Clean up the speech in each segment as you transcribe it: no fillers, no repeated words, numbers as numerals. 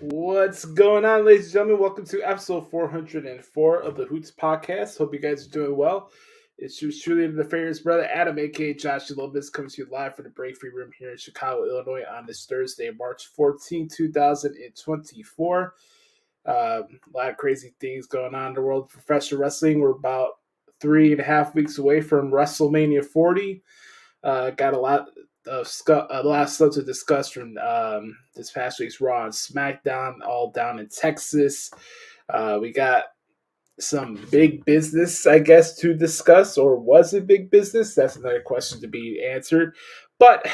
What's going on, ladies and gentlemen? Welcome to episode 404 of the Hoots Podcast. Hope you guys are doing well. It's yours truly, the nefarious brother, Adam, aka Joshie Lopez, coming to you live from the Break Free Room here in Chicago, Illinois on this Thursday, March 14, 2024. A lot of crazy things going on in the world of professional wrestling. We're about 3.5 weeks away from WrestleMania 40. Got a lot of stuff to discuss from this past week's Raw and SmackDAHN, all down in Texas. We got some big business, I guess, to discuss, or was it big business? That's another question to be answered. But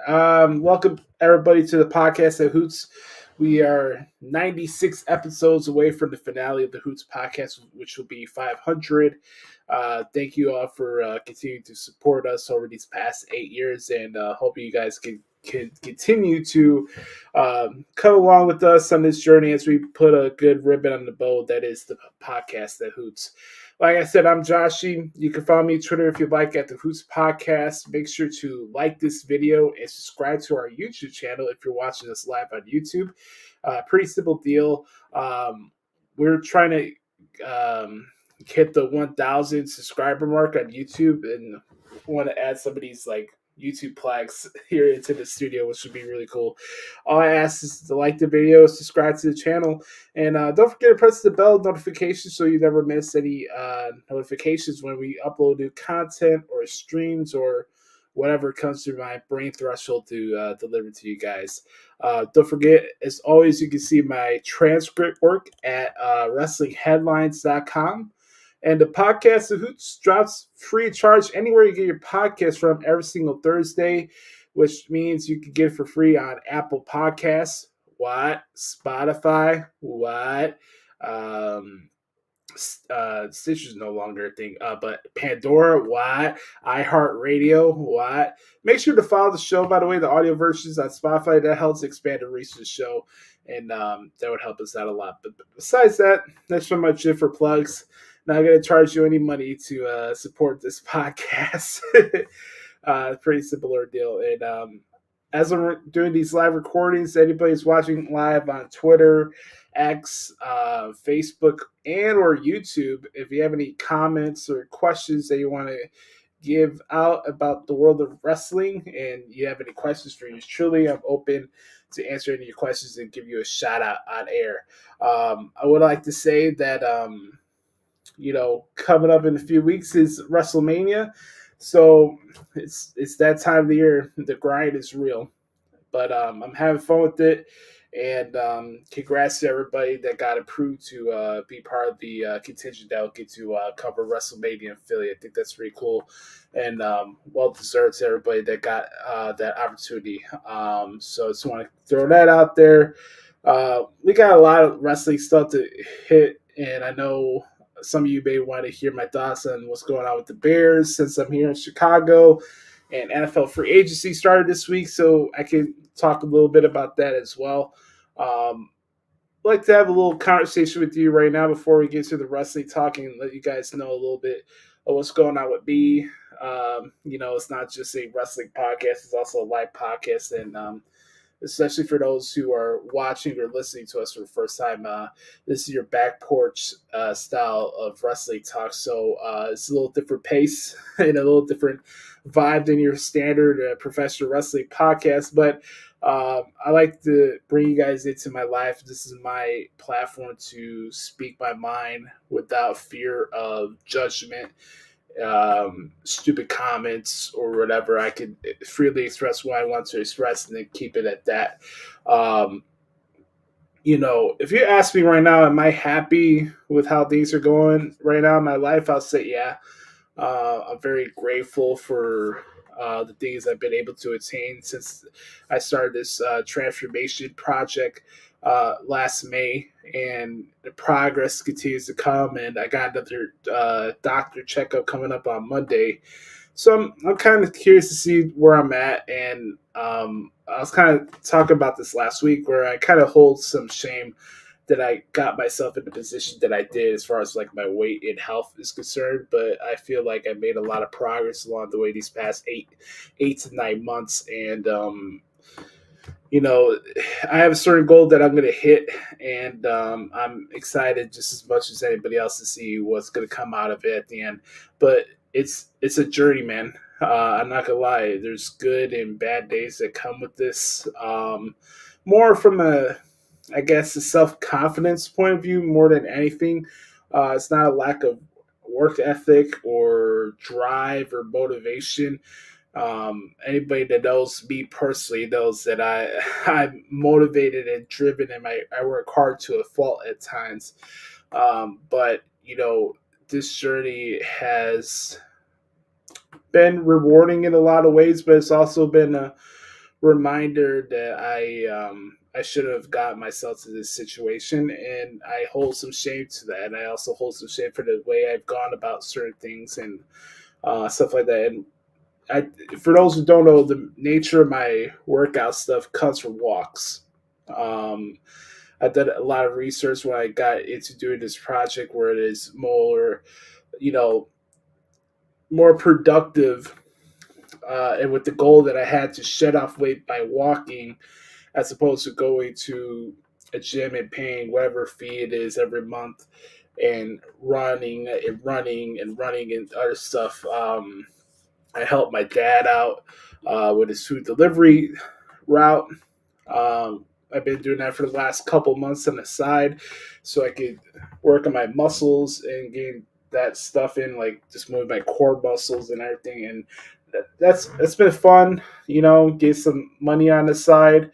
welcome everybody to the podcast at Hoots. We are 96 episodes away from the finale of the Hoots podcast, which will be 500. Thank you all for continuing to support us over these past 8 years, and hope you guys can continue to come along with us on this journey as we put a good ribbon on the bow that is the podcast that Hoots. Like I said, I'm Joshie. You can follow me on Twitter if you'd like at the Hoots Podcast. Make sure to like this video and subscribe to our YouTube channel if you're watching us live on YouTube. Pretty simple deal. We're trying to hit the 1,000 subscriber mark on YouTube and want to add some of these like YouTube plaques here into the studio, which would be really cool. All I ask is to like the video, subscribe to the channel, and don't forget to press the bell notification so you never miss any notifications when we upload new content or streams or whatever comes through my brain threshold to deliver to you guys. Don't forget, as always, you can see my transcript work at WrestlingHeadlines.com. And the podcast, The Hoots, drops free of charge anywhere you get your podcast from every single Thursday, which means you can get it for free on Apple Podcasts, what? Spotify, what? Stitcher's no longer a thing, but Pandora, what? iHeartRadio, what? Make sure to follow the show, by the way, the audio versions on Spotify. That helps expand the reach of the show, and that would help us out a lot. But besides that, that's pretty much it for plugs. Not going to charge you any money to support this podcast. Pretty simple ordeal. And as I'm doing these live recordings, anybody's watching live on Twitter, X, Facebook, and or YouTube, if you have any comments or questions that you want to give out about the world of wrestling and you have any questions for yours truly, I'm open to answer any of your questions and give you a shout out on air. I would like to say that coming up in a few weeks is WrestleMania. So it's that time of the year. The grind is real. But I'm having fun with it. And congrats to everybody that got approved to be part of the contingent that will get to cover WrestleMania in Philly. I think that's pretty cool. And well deserved to everybody that got that opportunity. So I just want to throw that out there. We got a lot of wrestling stuff to hit. And I know some of you may want to hear my thoughts on what's going on with the Bears since I'm here in Chicago, and NFL free agency started this week, so I can talk a little bit about that as well. I'd like to have a little conversation with you right now before we get to the wrestling talk and let you guys know a little bit of what's going on with me. It's not just a wrestling podcast, it's also a live podcast, and especially for those who are watching or listening to us for the first time, this is your back porch style of wrestling talk. So it's a little different pace and a little different vibe than your standard professional wrestling podcast. But I like to bring you guys into my life. This is my platform to speak my mind without fear of judgment, stupid comments or whatever. I can freely express what I want to express and then keep it at that. If you ask me right now, am I happy with how things are going right now in my life? I'll say yeah. I'm very grateful for the things I've been able to attain since I started this transformation project last May, and the progress continues to come. And I got another doctor checkup coming up on Monday, so I'm kind of curious to see where I'm at. And I was kind of talking about this last week, where I kind of hold some shame that I got myself in the position that I did as far as like my weight and health is concerned. But I feel like I made a lot of progress along the way these past eight to 9 months, and I have a certain goal that I'm going to hit, and I'm excited just as much as anybody else to see what's going to come out of it at the end. But it's a journey, man. I'm not gonna lie. There's good and bad days that come with this. More from I guess, a self confidence point of view more than anything. It's not a lack of work ethic or drive or motivation. Anybody that knows me personally knows that I'm motivated and driven, and I work hard to a fault at times. But this journey has been rewarding in a lot of ways, but it's also been a reminder that I should have got myself to this situation, and I hold some shame to that. And I also hold some shame for the way I've gone about certain things and stuff like that. And for those who don't know, the nature of my workout stuff comes from walks. Um, I did a lot of research when I got into doing this project, where it is more, you know, more productive, and with the goal that I had to shed off weight by walking, as opposed to going to a gym and paying whatever fee it is every month and running and other stuff. I helped my dad out with his food delivery route. I've been doing that for the last couple months on the side, so I could work on my muscles and gain that stuff in, like just move my core muscles and everything. And that's been fun. Get some money on the side,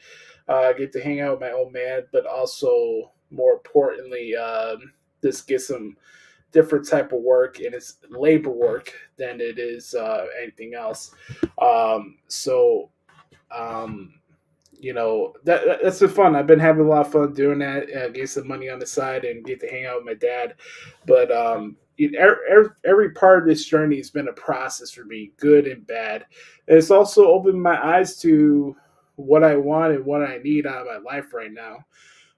get to hang out with my old man, but also more importantly, just get some different type of work, and it's labor work than it is anything else. So that's been fun. I've been having a lot of fun doing that. Get some money on the side and get to hang out with my dad. But every part of this journey has been a process for me, good and bad. And it's also opened my eyes to what I want and what I need out of my life right now.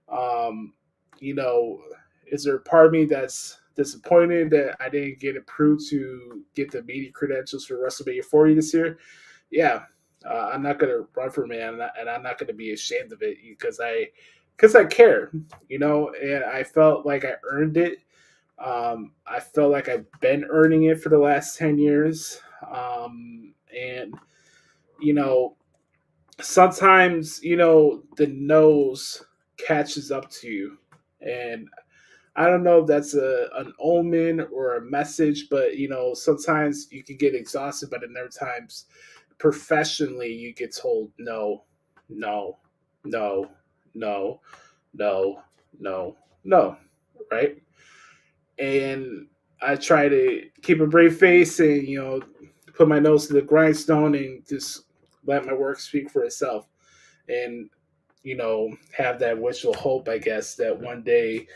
Um, you know, is there a part of me that's disappointed that I didn't get approved to get the media credentials for WrestleMania 40 this year? Yeah, I'm not gonna run for man, and I'm not gonna be ashamed of it because I care, and I felt like I earned it. I felt like I've been earning it for the last 10 years, and you know, sometimes the nose catches up to you, and I don't know if that's an omen or a message, but sometimes you can get exhausted, but at other times, professionally, you get told no, no, no, no, no, no, no, right? And I try to keep a brave face and put my nose to the grindstone and just let my work speak for itself, and have that wishful hope, I guess, that one day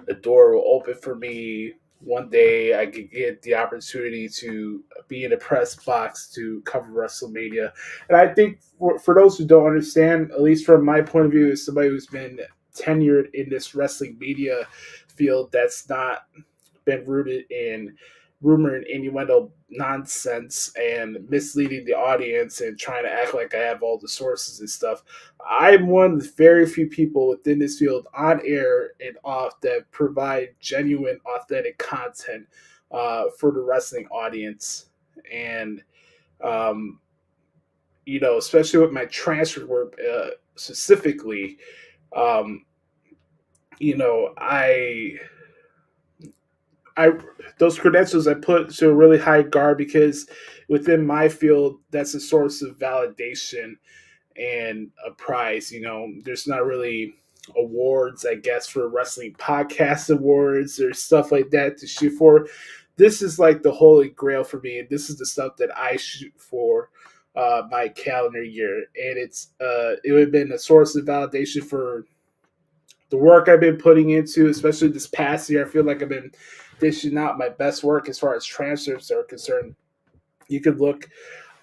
the door will open for me. One day I could get the opportunity to be in a press box to cover WrestleMania. And I think for those who don't understand, at least from my point of view, as somebody who's been tenured in this wrestling media field, that's not been rooted in rumor and innuendo nonsense and misleading the audience and trying to act like I have all the sources and stuff. I'm one of the very few people within this field, on air and off, that provide genuine, authentic content for the wrestling audience. And, especially with my transfer work specifically, um, you know, I I those credentials I put to a really high guard, because within my field, that's a source of validation and a prize. There's not really awards, I guess, for wrestling podcast awards or stuff like that to shoot for. This is like the holy grail for me, and this is the stuff that I shoot for my calendar year. And it would have been a source of validation for the work I've been putting into, especially this past year. I feel like I've been dishing out my best work as far as transfers are concerned. You could look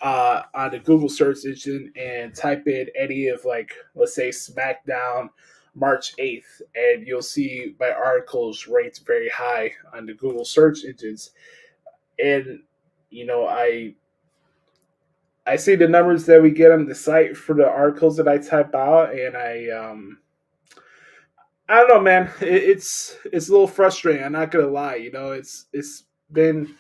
on the Google search engine and type in any of, like, let's say SmackDAHN March 8th, and you'll see my articles ranked very high on the Google search engines. And, I I see the numbers that we get on the site for the articles that I type out, and I don't know, man. It's a little frustrating. I'm not gonna lie. It's been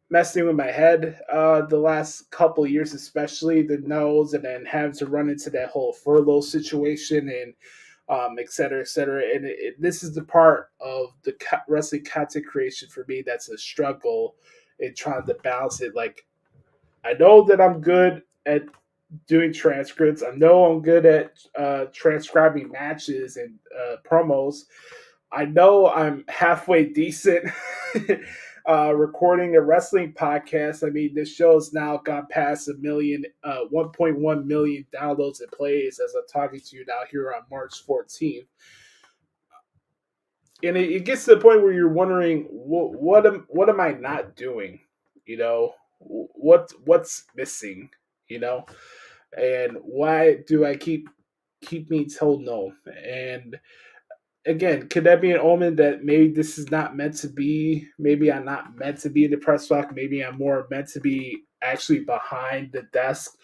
messing with my head the last couple of years, especially the nose, and then having to run into that whole furlough situation and et cetera, et cetera. And this is the part of the wrestling content creation for me that's a struggle in trying to balance it. Like, I know that I'm good at doing transcripts. I know I'm good at transcribing matches and promos. I know I'm halfway decent recording a wrestling podcast. I mean, this show has now gone past 1.1 million downloads and plays as I'm talking to you now here on March 14th. And it gets to the point where you're wondering, what am I not doing? You know, what's missing? You know, and why do I keep being told no? And again, could that be an omen that maybe this is not meant to be? Maybe I'm not meant to be in the press box. Maybe I'm more meant to be actually behind the desk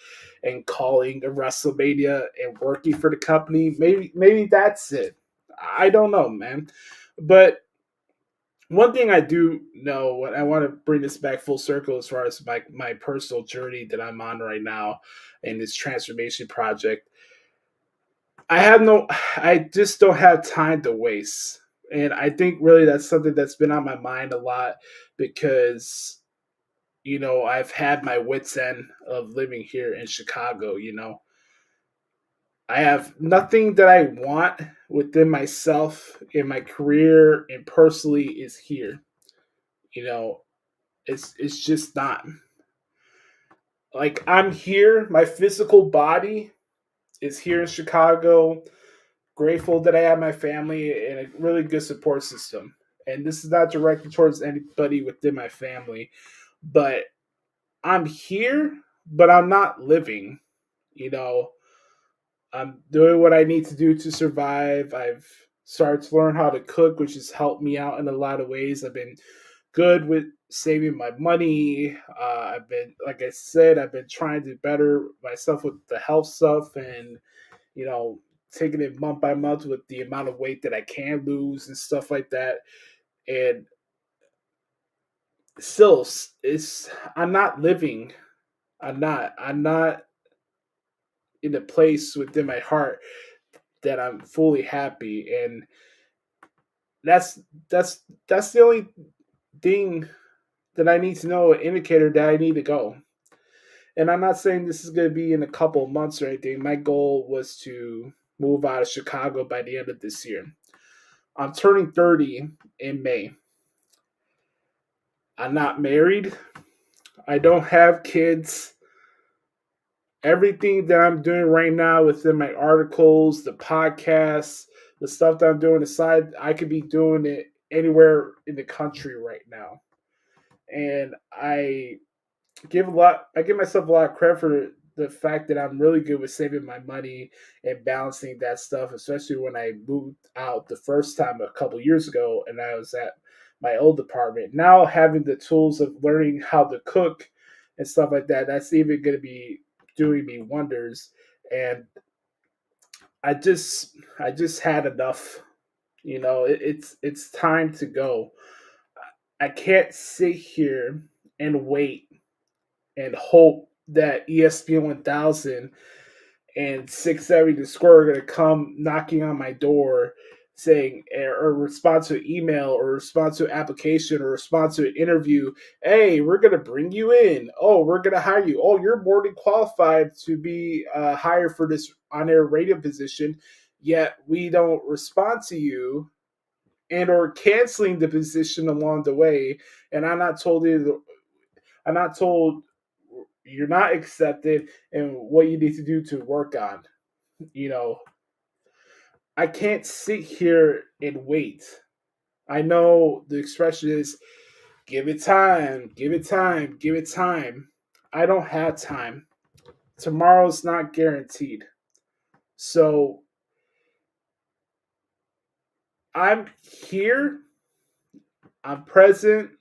and calling a WrestleMania and working for the company. Maybe that's it. I don't know, man. But one thing I do know, and I want to bring this back full circle as far as my personal journey that I'm on right now in this transformation project. I just don't have time to waste. And I think really that's something that's been on my mind a lot because, I've had my wits end of living here in Chicago. I have nothing that I want within myself in my career and personally is here. You know, it's just not. Like, I'm here, my physical body is here in Chicago. Grateful that I have my family and a really good support system. And this is not directed towards anybody within my family, but I'm here, but I'm not living. You know, I'm doing what I need to do to survive. I've started to learn how to cook, which has helped me out in a lot of ways. I've been good with saving my money. I've been, like I said, I've been trying to better myself with the health stuff and, you know, taking it month by month with the amount of weight that I can lose and stuff like that. And still, I'm not living. I'm not in a place within my heart that I'm fully happy. And that's that's that's the only thing that I need to know, an indicator that I need to go. And I'm not saying this is going to be in a couple of months or anything. My goal was to move out of Chicago by the end of this year. I'm turning 30 in May. I'm not married. I don't have kids. Everything that I'm doing right now within my articles, the podcasts, the stuff that I'm doing aside, I could be doing it anywhere in the country right now. And I give myself a lot of credit for the fact that I'm really good with saving my money and balancing that stuff, especially when I moved out the first time a couple years ago and I was at my old apartment. Now having the tools of learning how to cook and stuff like that, that's even going to be doing me wonders. And I just had enough. It's time to go. I can't sit here and wait and hope that ESPN 1000 and 670 The Score are going to come knocking on my door saying, or respond to an email or respond to an application or respond to an interview. Hey, we're going to bring you in. Oh, we're going to hire you. Oh, you're more than qualified to be hired for this on-air radio position, yet we don't respond to you and or canceling the position along the way. And I'm not told you're not accepted and what you need to do to work on. You know, I can't sit here and wait. I know the expression is give it time, give it time, give it time. I don't have time. Tomorrow's not guaranteed. So I'm here, I'm present,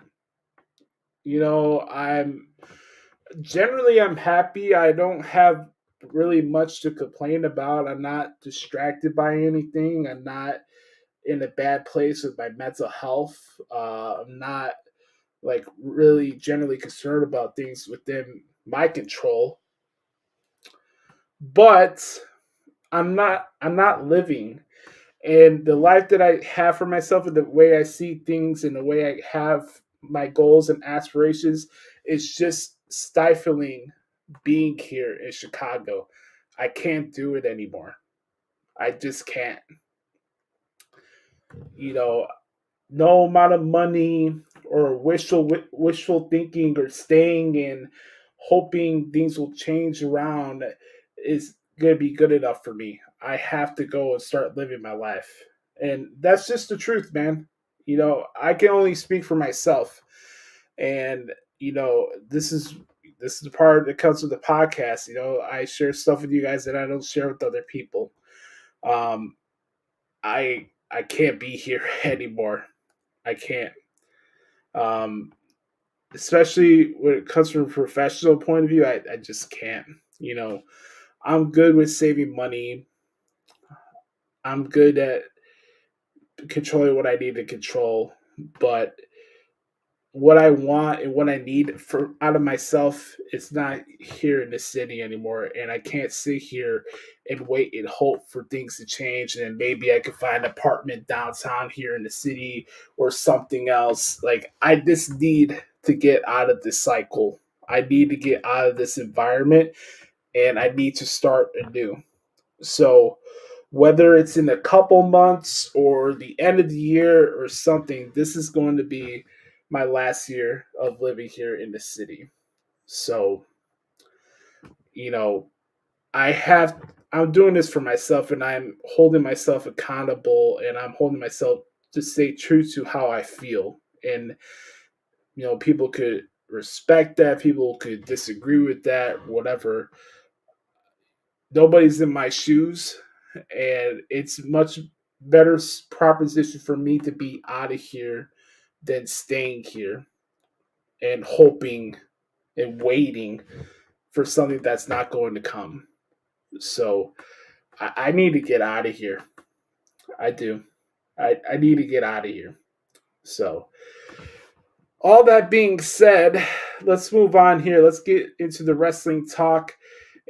I'm Generally, I'm happy. I don't have really much to complain about. I'm not distracted by anything. I'm not in a bad place with my mental health. I'm not like really generally concerned about things within my control. But I'm not living. And the life that I have for myself and the way I see things and the way I have my goals and aspirations is just stifling being here in Chicago. I can't do it anymore. I just can't. You know, no amount of money or wishful thinking or staying and hoping things will change around is gonna be good enough for me. I have to go and start living my life, and that's just the truth, man. I can only speak for myself, and this is the part that comes with the podcast. I share stuff with you guys that I don't share with other people. Um, I can't be here anymore. I can't. Um, Especially when it comes from a professional point of view, I just can't. You know, I'm good with saving money. I'm good at controlling what I need to control, but what I want and what I need for out of myself is not here in the city anymore. And I can't sit here and wait and hope for things to change. And then maybe I could find an apartment downtown here in the city or something else. Like I just need to get out of this cycle. I need to get out of this environment and I need to start anew. So whether it's in a couple months or the end of the year or something, this is going to be my last year of living here in the city. So, you know, I have I'm doing this for myself and I'm holding myself accountable and I'm holding myself to stay true to how I feel. And people could respect that, people could disagree with that, whatever. Nobody's in my shoes, and it's much better proposition for me to be out of here than staying here and hoping and waiting for something that's not going to come. So I need to get out of here. I do. I need to get out of here. So all that being said, let's move on here. Let's get into the wrestling talk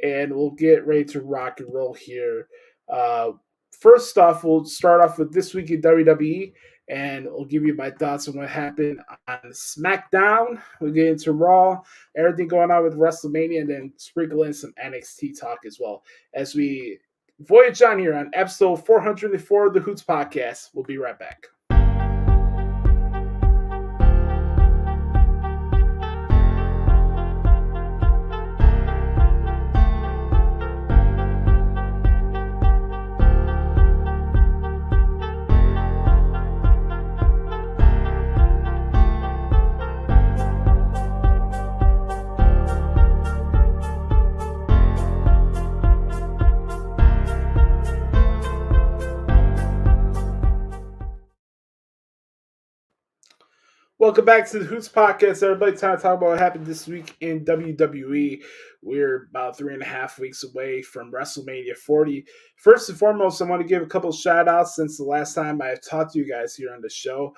and we'll get ready to rock and roll here. Uh, First off, we'll start off with this week in WWE, and we'll give you my thoughts on what happened on SmackDAHN. We'll get into Raw, everything going on with WrestleMania, and then sprinkle in some NXT talk as well as we voyage on here on episode 404 of the Hoots Podcast. We'll be right back. Welcome back to the Hoots Podcast, everybody. Time to talk about what happened this week in WWE. We're about 3.5 weeks away from WrestleMania 40. First and foremost, I want to give a couple shout outs since the last time I've talked to you guys here on the show.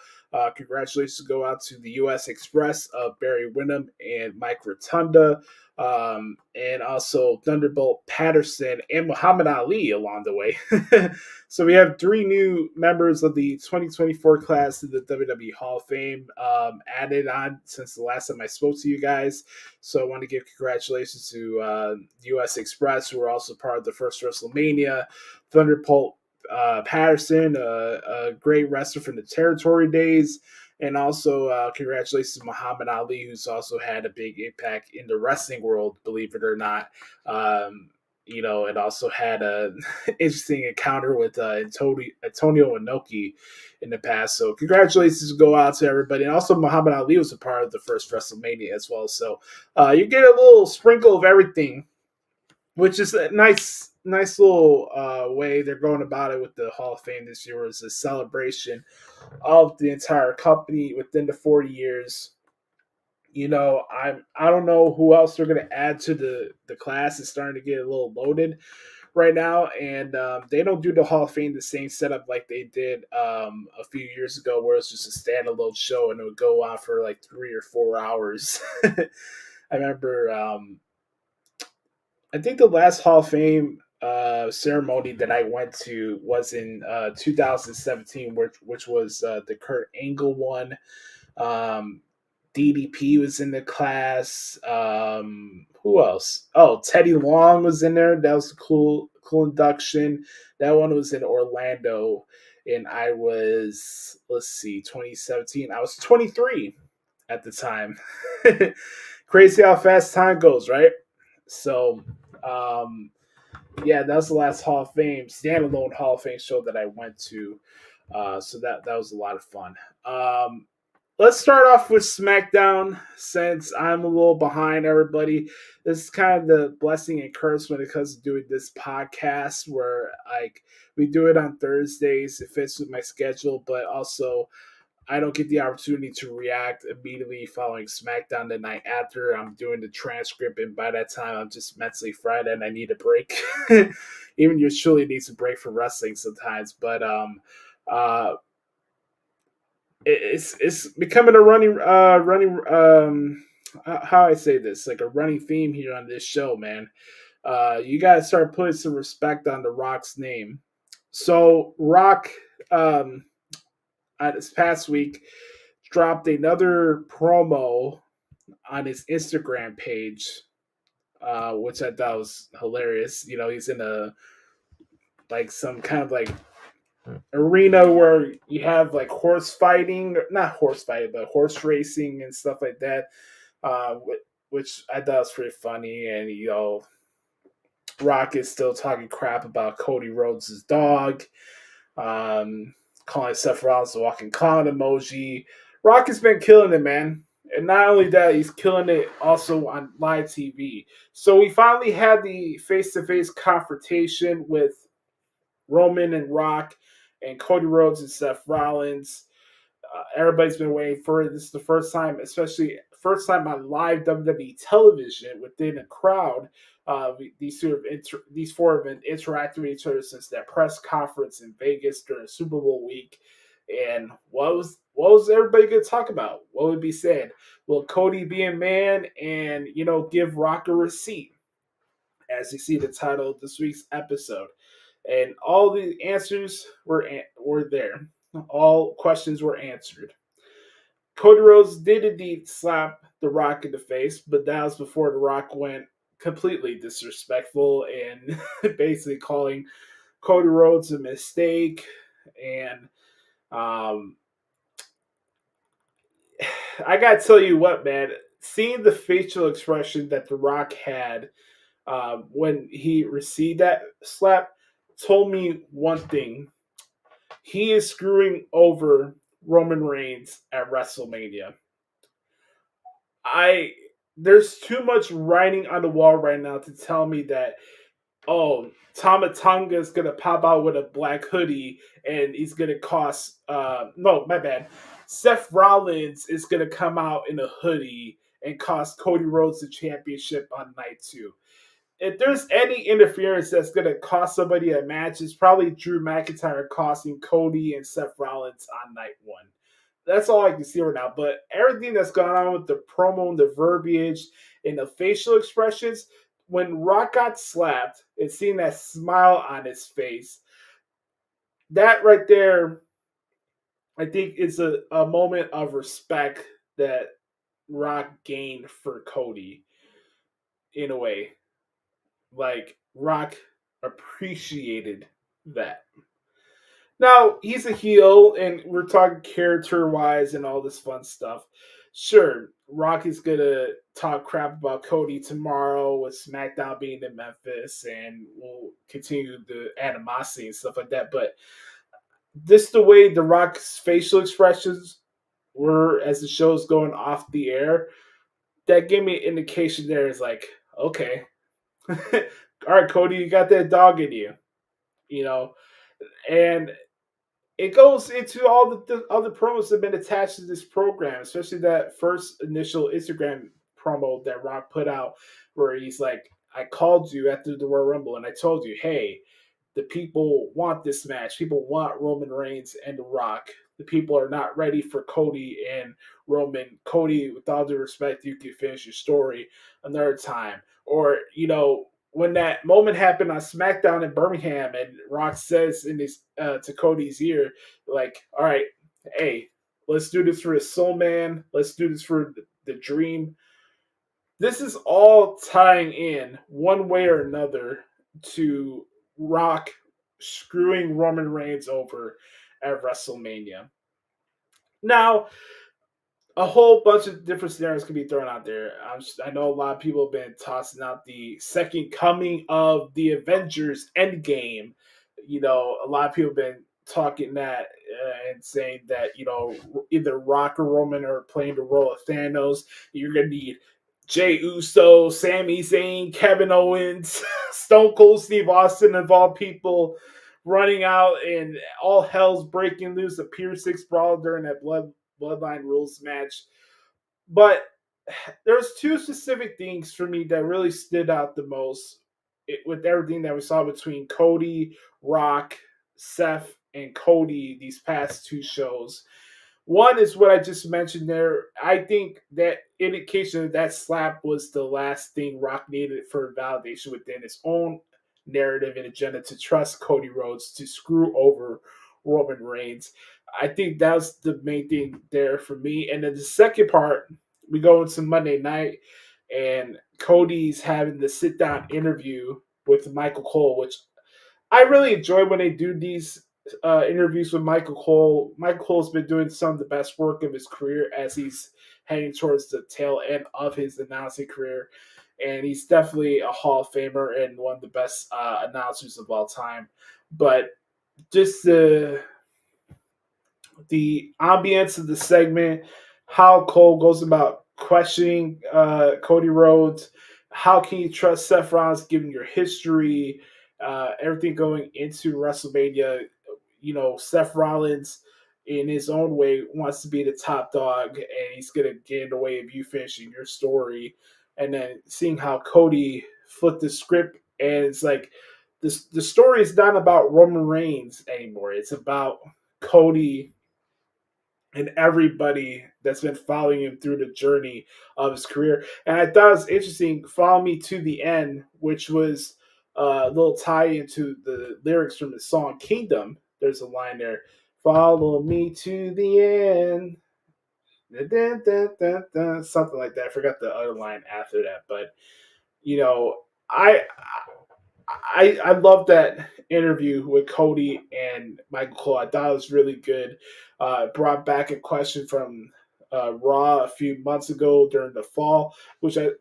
Congratulations go out to the U.S. Express of Barry Windham and Mike Rotunda, and also Thunderbolt Patterson and Muhammad Ali along the way. So we have 3 new members of the 2024 class to the WWE Hall of Fame added on since the last time I spoke to you guys. So I want to give congratulations to U.S. Express, who are also part of the first WrestleMania. Thunderbolt Patterson, a great wrestler from the territory days. And also, congratulations to Muhammad Ali, who's also had a big impact in the wrestling world, believe it or not. And also had an interesting encounter with Antonio Inoki in the past. So congratulations go out to everybody. And also Muhammad Ali was a part of the first WrestleMania as well. So you get a little sprinkle of everything, which is a nice little way they're going about it with the Hall of Fame this year. Is a celebration of the entire company within the 40 years. I don't know who else they're gonna add to the class. It's starting to get a little loaded right now, and they don't do the Hall of Fame the same setup like they did a few years ago, where it's just a standalone show and it would go on for like 3 or 4 hours. I remember, I think the last Hall of Fame ceremony that I went to was in 2017, which was the Kurt Angle one. Um, DDP was in the class. Who else? Oh, Teddy Long was in there. That was a cool induction. That one was in Orlando, and I was, let's see, 2017. I was 23 at the time. Crazy how fast time goes, right? So, um, yeah, that was the last Hall of Fame standalone Hall of Fame show that I went to. So that was a lot of fun. Let's start off with SmackDown since I'm a little behind everybody. This is kind of the blessing and curse when it comes to doing this podcast, where like we do it on Thursdays. It fits with my schedule, but also I don't get the opportunity to react immediately following SmackDown the night after. I'm doing the transcript, and by that time, I'm just mentally fried and I need a break. Even you truly needs a break from wrestling sometimes. But uh, it's becoming a running how I say this, like a running theme here on this show, man. You gotta start putting some respect on the Rock's name. So Rock, this past week, dropped another promo on his Instagram page, which I thought was hilarious. He's in a like some kind of like arena where you have like horse fighting, not horse fighting, but horse racing and stuff like that, which I thought was pretty funny. And Rock is still talking crap about Cody Rhodes' dog, calling Seth Rollins the walking clown emoji. Rock has been killing it, man. And not only that, he's killing it also on live TV. So we finally had the face-to-face confrontation with Roman and Rock and Cody Rhodes and Seth Rollins. Everybody's been waiting for it. This is the first time, especially first time on live WWE television within a crowd. These four have been interacting with each other since that press conference in Vegas during Super Bowl week. And what was everybody going to talk about? What would be said? Will Cody be a man and give Rock a receipt? As you see the title of this week's episode, and all the answers were there. All questions were answered. Cody Rhodes did indeed slap The Rock in the face, but that was before The Rock went completely disrespectful and basically calling Cody Rhodes a mistake. And I gotta tell you what, man, seeing the facial expression that The Rock had when he received that slap told me one thing. He is screwing over Roman Reigns at WrestleMania. There's too much writing on the wall right now to tell me that, Tama Tonga is gonna pop out with a black hoodie and he's gonna cost no, my bad. Seth Rollins is gonna come out in a hoodie and cost Cody Rhodes the championship on night 2. If there's any interference that's going to cost somebody a match, it's probably Drew McIntyre costing Cody and Seth Rollins on night 1. That's all I can see right now. But everything that's gone on with the promo and the verbiage and the facial expressions, when Rock got slapped and seeing that smile on his face, that right there, I think is a moment of respect that Rock gained for Cody in a way. Like, Rock appreciated that. Now, he's a heel, and we're talking character-wise and all this fun stuff. Sure, Rock is going to talk crap about Cody tomorrow with SmackDown being in Memphis, and we'll continue the animosity and stuff like that. But this the way The Rock's facial expressions were as the show's going off the air, that gave me an indication there is like, okay, all right, Cody, you got that dog in you, and it goes into all the other promos that have been attached to this program, especially that first initial Instagram promo that Rock put out, where he's like, "I called you after the Royal Rumble, and I told you, hey, the people want this match. People want Roman Reigns and The Rock. The people are not ready for Cody and Roman. Cody, with all due respect, you can finish your story another time." Or, when that moment happened on SmackDown in Birmingham, and Rock says in his to Cody's ear, like, "All right, hey, let's do this for his soul man. Let's do this for the dream." This is all tying in one way or another to Rock screwing Roman Reigns over at WrestleMania. Now, a whole bunch of different scenarios can be thrown out there. I know a lot of people have been tossing out the second coming of the Avengers Endgame. A lot of people have been talking that and saying that, either Rock or Roman are playing the role of Thanos. You're going to need Jey Uso, Sami Zayn, Kevin Owens, Stone Cold Steve Austin, of all people, running out and all hell's breaking loose. A Pier 6 brawl during that Bloodline Rules match. But there's two specific things for me that really stood out the most with everything that we saw between Cody, Rock, Seth, and Cody these past two shows. One is what I just mentioned there. I think that indication of that slap was the last thing Rock needed for validation within his own narrative and agenda to trust Cody Rhodes to screw over Roman Reigns. I think that's the main thing there for me. And then the second part, we go into Monday night, and Cody's having the sit down interview with Michael Cole, which I really enjoy when they do these interviews with Michael Cole. Michael Cole's been doing some of the best work of his career as he's heading towards the tail end of his announcing career. And he's definitely a Hall of Famer and one of the best announcers of all time. But just the ambience of the segment, how Cole goes about questioning Cody Rhodes, how can you trust Seth Rollins given your history, everything going into WrestleMania. Seth Rollins, in his own way, wants to be the top dog, and he's going to get in the way of you finishing your story. And then seeing how Cody flipped the script, and it's like the story is not about Roman Reigns anymore. It's about Cody and everybody that's been following him through the journey of his career. And I thought it was interesting, Follow Me to the End, which was a little tie into the lyrics from the song Kingdom. There's a line there, "Follow me to the end." Dun, dun, dun, dun, something like that. I forgot the other line after that. But, I I love that interview with Cody and Michael Cole. I thought it was really good. Brought back a question from Raw a few months ago during the fall, which those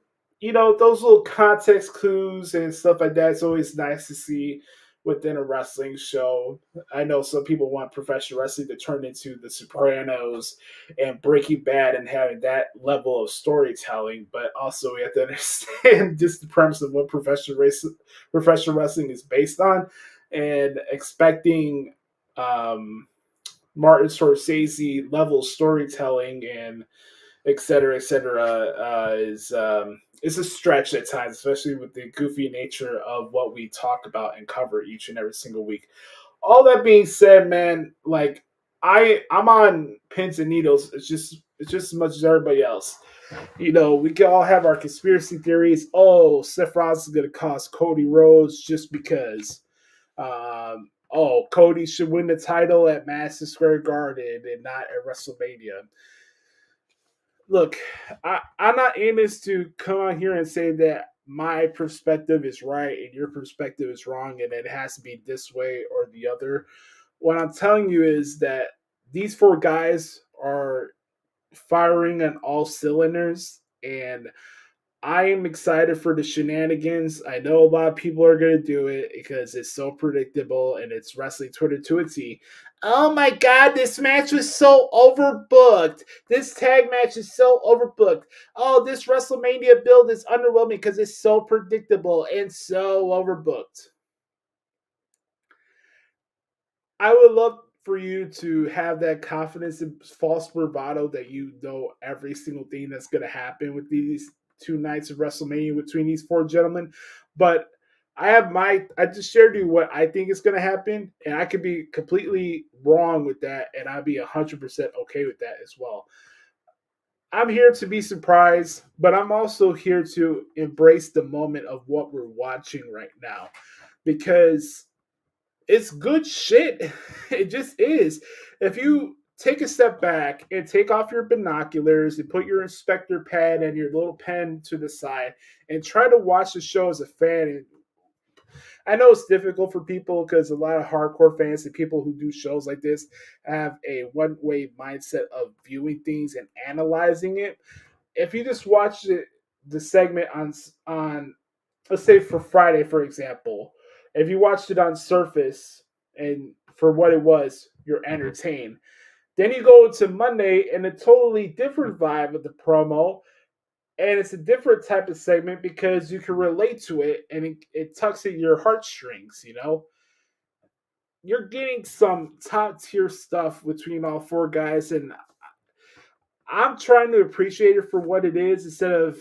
little context clues and stuff like that. It's always nice to see within a wrestling show. I know some people want professional wrestling to turn into The Sopranos and Breaking Bad and having that level of storytelling, but also we have to understand just the premise of what professional wrestling is based on, and expecting Martin Scorsese level storytelling and et cetera, is a stretch at times, especially with the goofy nature of what we talk about and cover each and every single week. All that being said, man, like I'm on pins and needles. It's just as much as everybody else. We can all have our conspiracy theories. Oh, Seth Rollins is going to cost Cody Rhodes just because. Cody should win the title at Madison Square Garden and not at WrestleMania. Look, I'm not in this to come on here and say that my perspective is right and your perspective is wrong and it has to be this way or the other. What I'm telling you is that these four guys are firing on all cylinders, and I am excited for the shenanigans. I know a lot of people are going to do it because it's so predictable and it's wrestling Twitter to a T. Oh my God, this match was so overbooked. This tag match is so overbooked. Oh, this WrestleMania build is underwhelming because it's so predictable and so overbooked. I would love for you to have that confidence and false bravado that you know every single thing that's going to happen with these 2 nights of WrestleMania between these 4 gentlemen. But I just shared you what I think is going to happen, and I could be completely wrong with that, and I'd be 100% okay with that as well. I'm here to be surprised, but I'm also here to embrace the moment of what we're watching right now because it's good shit. It just is. If you take a step back and take off your binoculars and put your inspector pad and your little pen to the side and try to watch the show as a fan, and I know it's difficult for people because a lot of hardcore fans and people who do shows like this have a one-way mindset of viewing things and analyzing it. If you just watch the segment on let's say for Friday, for example, if you watched it on Surface and for what it was, you're entertained. Then you go to Monday and a totally different vibe of the promo, and it's a different type of segment because you can relate to it and it tugs at your heartstrings, you know? You're getting some top tier stuff between all 4 guys, and I'm trying to appreciate it for what it is instead of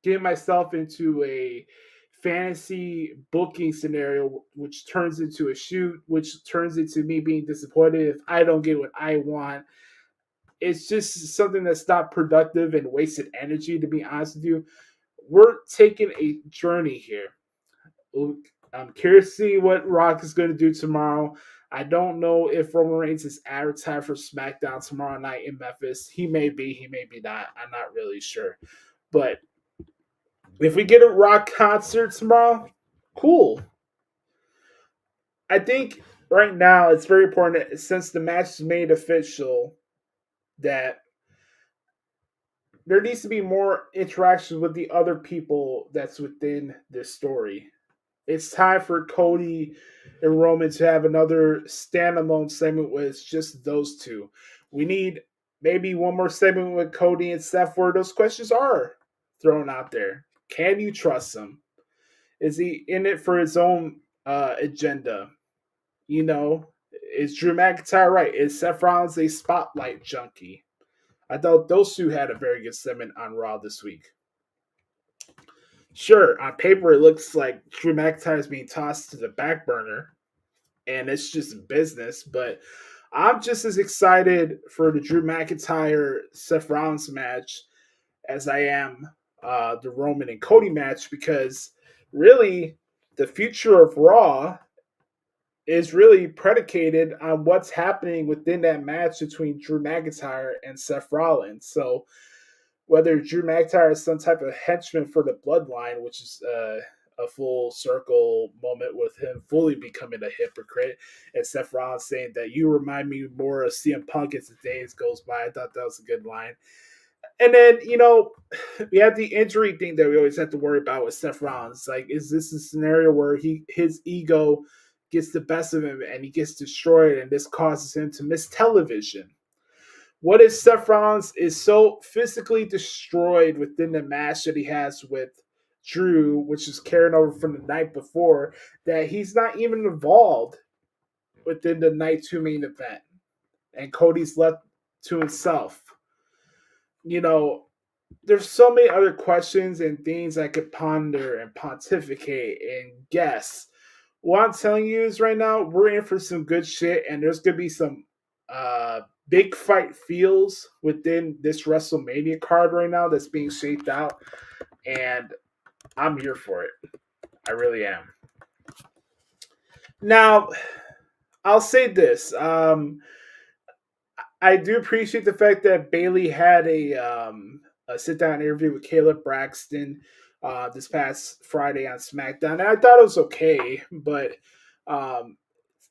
getting myself into a fantasy booking scenario, which turns into a shoot, which turns into me being disappointed if I don't get what I want. It's just something that's not productive and wasted energy, to be honest with you. We're taking a journey here. I'm curious to see what Rock is going to do tomorrow. I don't know if Roman Reigns is advertised for SmackDown tomorrow night in Memphis. He may be not. I'm not really sure. But if we get a Rock concert tomorrow, cool. I think right now it's very important that since the match is made official that there needs to be more interactions with the other people that's within this story. It's time for Cody and Roman to have another standalone segment where it's just those two. We need maybe one more segment with Cody and Seth where those questions are thrown out there. Can you trust him? Is he in it for his own agenda? You know, is Drew McIntyre right? Is Seth Rollins a spotlight junkie? I thought those two had a very good segment on Raw this week. Sure, on paper it looks like Drew McIntyre is being tossed to the back burner, and it's just business. But I'm just as excited for the Drew McIntyre Seth Rollins match as I am the Roman and Cody match because really the future of Raw is really predicated on what's happening within that match between Drew McIntyre and Seth Rollins. So whether Drew McIntyre is some type of henchman for the bloodline, which is a full circle moment with him fully becoming a hypocrite, and Seth Rollins saying that you remind me more of CM Punk as the days goes by. I thought that was a good line. And then, you know, we have the injury thing that we always have to worry about with Seth Rollins. Like, is this a scenario where his ego gets the best of him and he gets destroyed and this causes him to miss television? What if Seth Rollins is so physically destroyed within the match that he has with Drew, which is carrying over from the night before, that he's not even involved within the night 2 main event and Cody's left to himself? You know, there's so many other questions and things I could ponder and pontificate and guess. What I'm telling you is right now, we're in for some good shit, and there's going to be some big fight feels within this WrestleMania card right now that's being shaped out, and I'm here for it. I really am. Now, I'll say this. I do appreciate the fact that Bayley had a sit-down interview with Caleb Braxton this past Friday on SmackDown. And I thought it was okay, but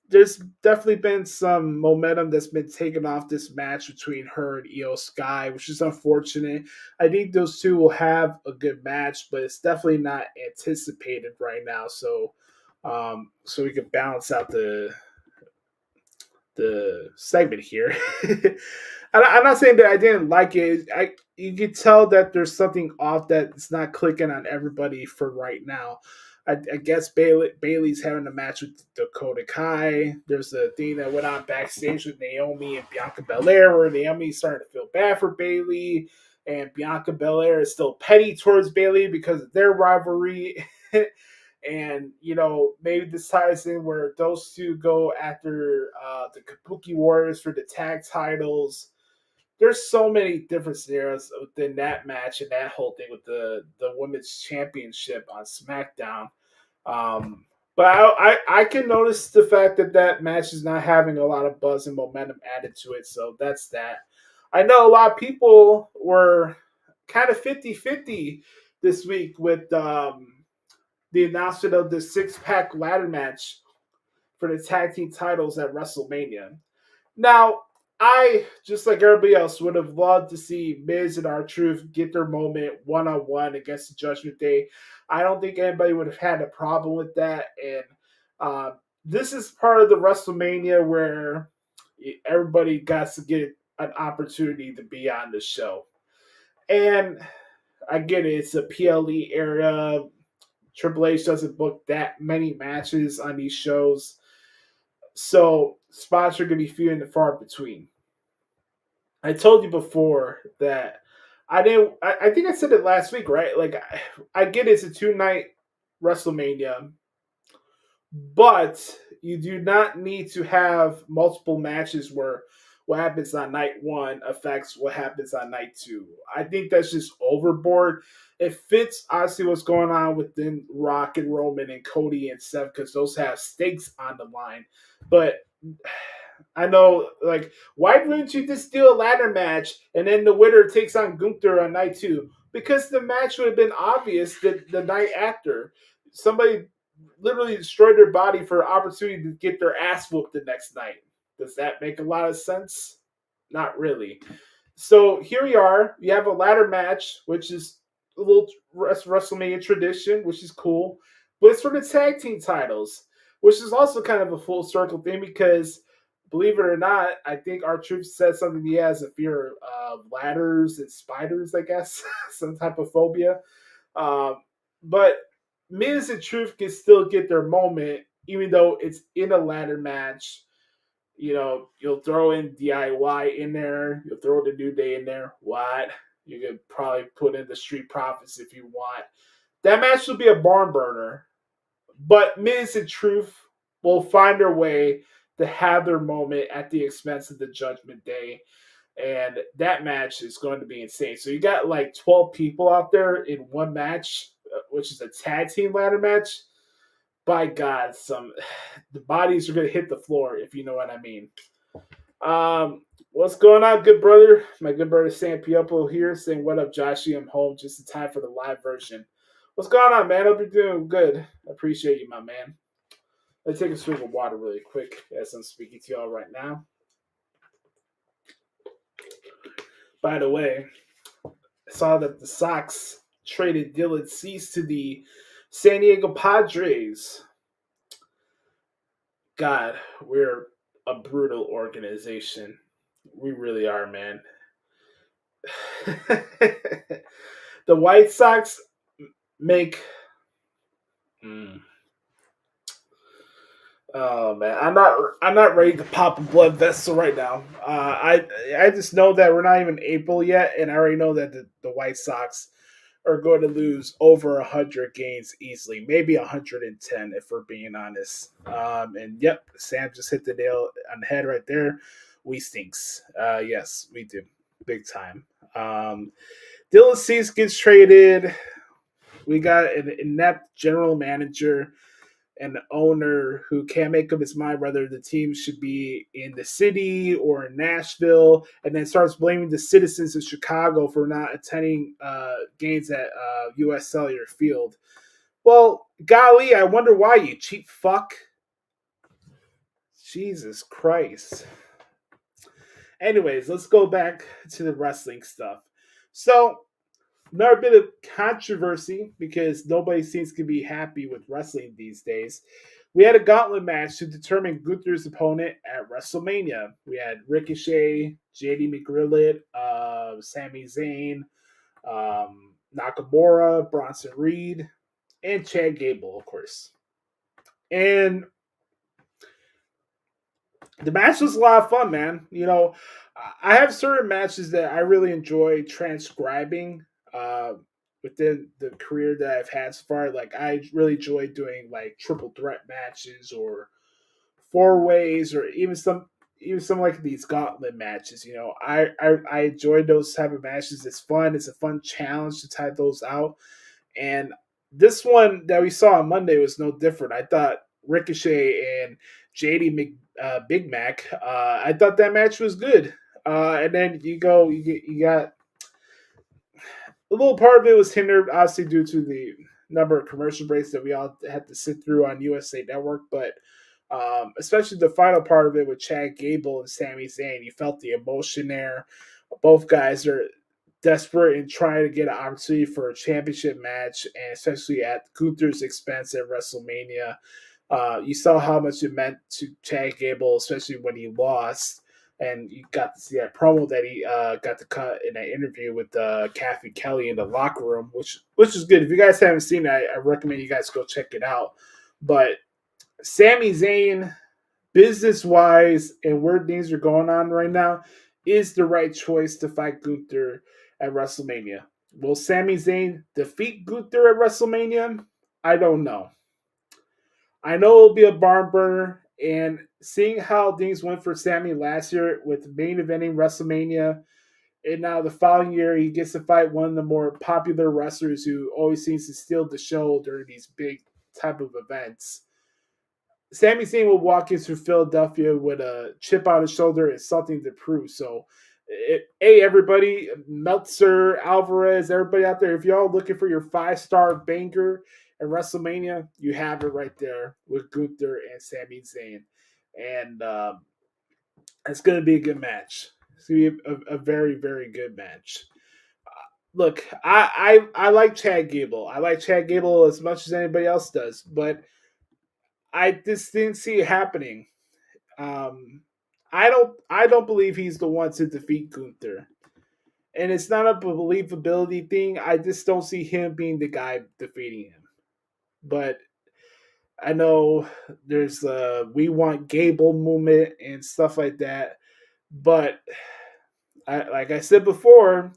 there's definitely been some momentum that's been taken off this match between her and Io Sky, which is unfortunate. I think those two will have a good match, but it's definitely not anticipated right now. So we can balance out the segment here. I'm not saying that I didn't like it. You could tell that there's something off that's not clicking on everybody for right now. I guess Bailey's having a match with Dakota Kai. There's a thing that went on backstage with Naomi and Bianca Belair where Naomi's starting to feel bad for Bailey, and Bianca Belair is still petty towards Bailey because of their rivalry. And, maybe this ties in where those two go after the Kabuki Warriors for the tag titles. There's so many different scenarios within that match and that whole thing with the women's championship on SmackDown. But I can notice the fact that match is not having a lot of buzz and momentum added to it. So that's that. I know a lot of people were kind of 50-50 this week with the announcement of the six-pack ladder match for the tag team titles at WrestleMania. Now, I, just like everybody else, would have loved to see Miz and R-Truth get their moment one-on-one against the Judgment Day. I don't think anybody would have had a problem with that. And this is part of the WrestleMania where everybody got to get an opportunity to be on the show. And I get it, it's a PLE era. Triple H doesn't book that many matches on these shows. So spots are going to be few and far between. I told you before that I think I said it last week, right? Like, I get it's a 2-night WrestleMania, but you do not need to have multiple matches where what happens on night one affects what happens on night two. I think that's just overboard. It fits, obviously, what's going on within Rock and Roman and Cody and Seth because those have stakes on the line. But I know, like, why wouldn't you just do a ladder match and then the winner takes on Gunther on night two? Because the match would have been obvious that the night after. Somebody literally destroyed their body for an opportunity to get their ass whooped the next night. Does that make a lot of sense? Not really. So here we are. You have a ladder match, which is a little WrestleMania tradition, which is cool. But it's for the tag team titles, which is also kind of a full circle thing because, believe it or not, I think R-Truth said something he has a fear of ladders and spiders, I guess. Some type of phobia. But Miz and Truth can still get their moment, even though it's in a ladder match. You'll throw in DIY in there. You'll throw the New Day in there. What? You could probably put in the Street Profits if you want. That match will be a barn burner. But Miz and Truth will find their way to have their moment at the expense of the Judgment Day. And that match is going to be insane. So you got like 12 people out there in one match, which is a tag team ladder match. By God, the bodies are going to hit the floor, if you know what I mean. What's going on, good brother? My good brother Sam Pioppo here saying, what up, Joshie? I'm home just in time for the live version. What's going on, man? Hope you're doing good. I appreciate you, my man. Let's take a swig of water really quick as I'm speaking to y'all right now. By the way, I saw that the Sox traded Dylan Cease to the San Diego Padres. God, we're a brutal organization. We really are, man. The White Sox make... Oh man, I'm not ready to pop a blood vessel right now. I just know that we're not even April yet, and I already know that the White Sox are going to lose over 100 games easily, maybe 110 if we're being honest. And yep, Sam just hit the nail on the head right there. We stinks. Yes, we do, big time. Dylan Cease gets traded. We got an inept general manager and owner who can't make up his mind whether the team should be in the city or in Nashville, and then starts blaming the citizens of Chicago for not attending games at U.S. Cellular Field. Well, golly, I wonder why, you cheap fuck. Jesus Christ. Anyways, let's go back to the wrestling stuff. So, another bit of controversy because nobody seems to be happy with wrestling these days. We had a gauntlet match to determine Gunther's opponent at WrestleMania. We had Ricochet, JD McGrillet, Sami Zayn, Nakamura, Bronson Reed, and Chad Gable, of course. And the match was a lot of fun, man. You know, I have certain matches that I really enjoy transcribing within the career that I've had so far. Like, I really enjoy doing like triple threat matches or four ways, or even some like these gauntlet matches. You know, I enjoy those type of matches. It's fun. It's a fun challenge to type those out. And this one that we saw on Monday was no different. I thought Ricochet and Big Mac. I thought that match was good. And then you got a little part of it was hindered, obviously, due to the number of commercial breaks that we all had to sit through on USA Network. But especially the final part of it with Chad Gable and Sami Zayn, you felt the emotion there. Both guys are desperate and trying to get an opportunity for a championship match, and especially at Gunther's expense at WrestleMania. You saw how much it meant to Chad Gable, especially when he lost. And you got to see that promo that he got to cut in an interview with Kathy Kelly in the locker room, which is good. If you guys haven't seen it, I recommend you guys go check it out. But Sami Zayn, business-wise and where things are going on right now, is the right choice to fight Gunther at WrestleMania. Will Sami Zayn defeat Gunther at WrestleMania? I don't know. I know it'll be a barn burner, and seeing how things went for Sami last year with main eventing WrestleMania, and now the following year he gets to fight one of the more popular wrestlers who always seems to steal the show during these big type of events. Sami Zayn will walk into Philadelphia with a chip on his shoulder and something to prove. So, hey, everybody, Meltzer, Alvarez, everybody out there, if y'all looking for your 5-star banger at WrestleMania, you have it right there with Gunther and Sami Zayn. And it's going to be a good match. It's going to be a very, very good match. Look, I like Chad Gable. I like Chad Gable as much as anybody else does, but I just didn't see it happening. I don't believe he's the one to defeat Gunther. And it's not a believability thing. I just don't see him being the guy defeating him. But I know there's a We Want Gable movement and stuff like that. But like I said before,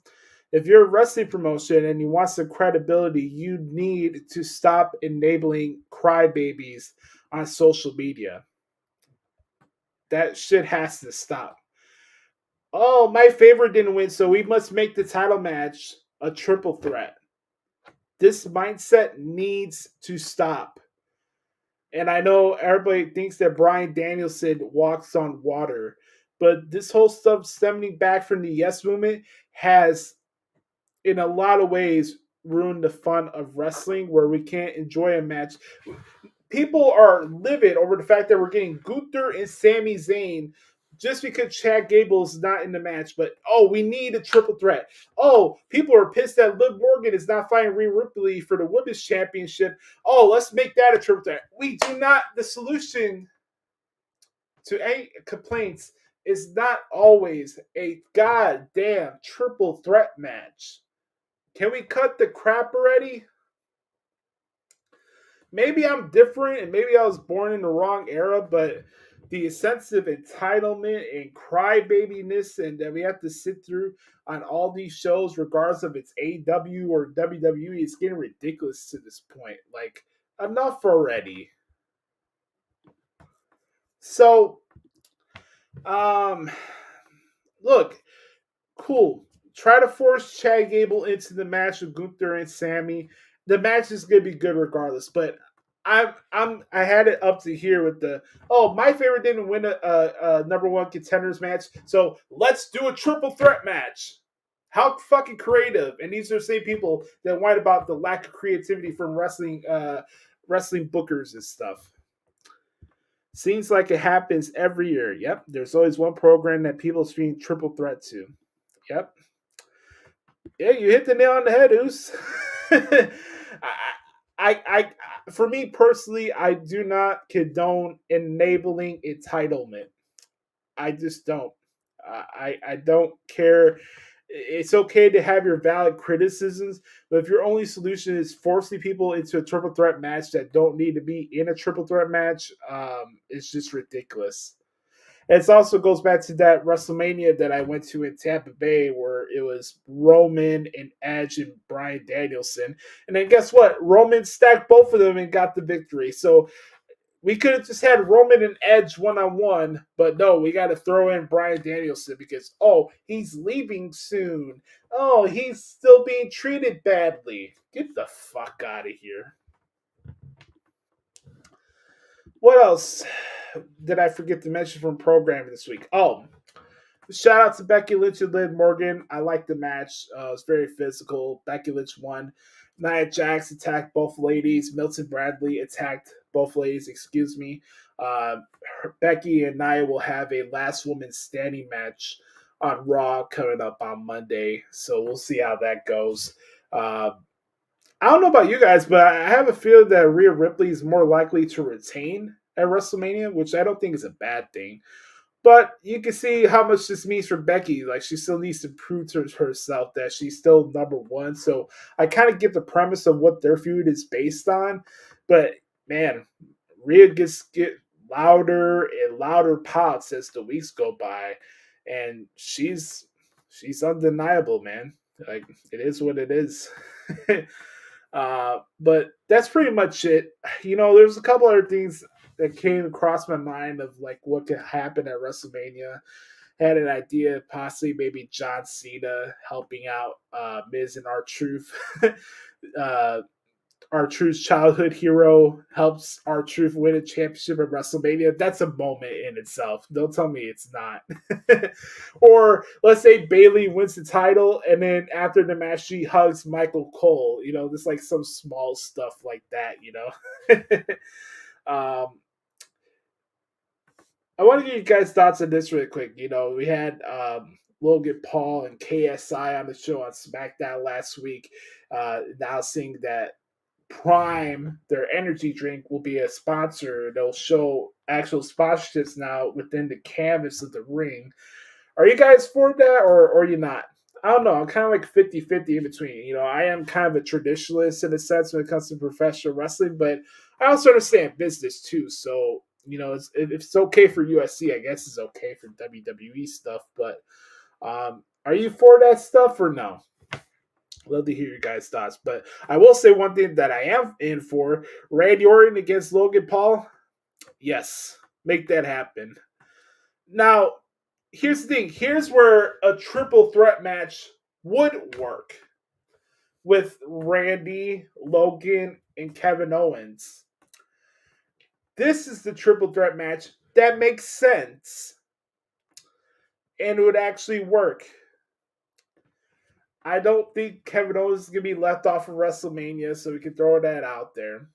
if you're a wrestling promotion and you want some credibility, you need to stop enabling crybabies on social media. That shit has to stop. Oh, my favorite didn't win, so we must make the title match a triple threat. This mindset needs to stop. And I know everybody thinks that Bryan Danielson walks on water, but this whole stuff stemming back from the Yes movement has, in a lot of ways, ruined the fun of wrestling, where we can't enjoy a match. People are livid over the fact that we're getting Gunther and Sami Zayn just because Chad Gable's not in the match. But, we need a triple threat. People are pissed that Liv Morgan is not fighting Rhea Ripley for the Women's Championship. Let's make that a triple threat. The solution to any complaints is not always a goddamn triple threat match. Can we cut the crap already? Maybe I'm different and maybe I was born in the wrong era, but the sense of entitlement and crybabiness and that we have to sit through on all these shows, regardless of it's AEW or WWE, is getting ridiculous to this point. Like, enough already. So, look, cool. Try to force Chad Gable into the match with Gunther and Sami. The match is gonna be good regardless, but I had it up to here with my favorite didn't win a number one contenders match, so let's do a triple threat match. How fucking creative! And these are the same people that whine about the lack of creativity from wrestling bookers and stuff. Seems like it happens every year. Yep, there's always one program that people scream triple threat to. Yep. Yeah, you hit the nail on the head, Oos. I, for me personally, I do not condone enabling entitlement. I just don't. I don't care It's okay to have your valid criticisms, but if your only solution is forcing people into a triple threat match that don't need to be in a triple threat match, it's just ridiculous. It also goes back to that WrestleMania that I went to in Tampa Bay where it was Roman and Edge and Bryan Danielson. And then guess what? Roman stacked both of them and got the victory. So we could have just had Roman and Edge one-on-one, but no, we got to throw in Bryan Danielson because, oh, he's leaving soon. Oh, he's still being treated badly. Get the fuck out of here. What else did I forget to mention from programming this week? Oh, shout out to Becky Lynch and Liv Morgan. I liked the match. It was very physical. Becky Lynch won. Nia Jax attacked both ladies. Milton Bradley attacked both ladies, excuse me. Becky and Nia will have a last woman standing match on Raw coming up on Monday. So we'll see how that goes. I don't know about you guys, but I have a feeling that Rhea Ripley is more likely to retain at WrestleMania, which I don't think is a bad thing. But you can see how much this means for Becky. Like, she still needs to prove to herself that she's still number one. So I kind of get the premise of what their feud is based on. But, man, Rhea get louder and louder pops as the weeks go by. And she's undeniable, man. Like, it is what it is. But that's pretty much it. There's a couple other things that came across my mind of like what could happen at WrestleMania. Had an idea, possibly maybe John Cena helping out Miz and R-Truth. R-Truth's childhood hero helps R-Truth win a championship at WrestleMania. That's a moment in itself. Don't tell me it's not. Or let's say Bayley wins the title, and then after the match, she hugs Michael Cole. Just like some small stuff like that. I want to give you guys thoughts on this really quick. We had Logan Paul and KSI on the show on SmackDAHN last week, announcing that Prime, their energy drink, will be a sponsor. They'll show actual sponsorships now within the canvas of the ring. Are you guys for that or are you not? I don't know. I'm kind of like 50-50 in between. I am kind of a traditionalist in a sense when it comes to professional wrestling, but I also understand business too. So, if it's okay for UFC, I guess it's okay for WWE stuff. But are you for that stuff or no? Love to hear your guys' thoughts. But I will say one thing that I am in for. Randy Orton against Logan Paul. Yes, make that happen. Now, here's the thing. Here's where a triple threat match would work. With Randy, Logan, and Kevin Owens. This is the triple threat match that makes sense. And it would actually work. I don't think Kevin Owens is going to be left off of WrestleMania, so we can throw that out there.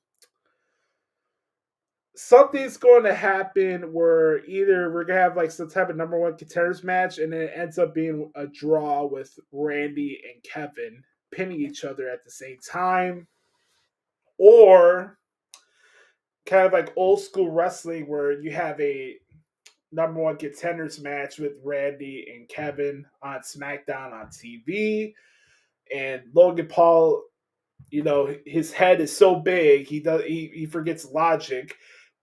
Something's going to happen where either we're going to have like some type of number one contenders match, and then it ends up being a draw with Randy and Kevin pinning each other at the same time. Or kind of like old school wrestling where you have a number one contenders match with Randy and Kevin on SmackDAHN on TV. And Logan Paul, his head is so big, he forgets logic.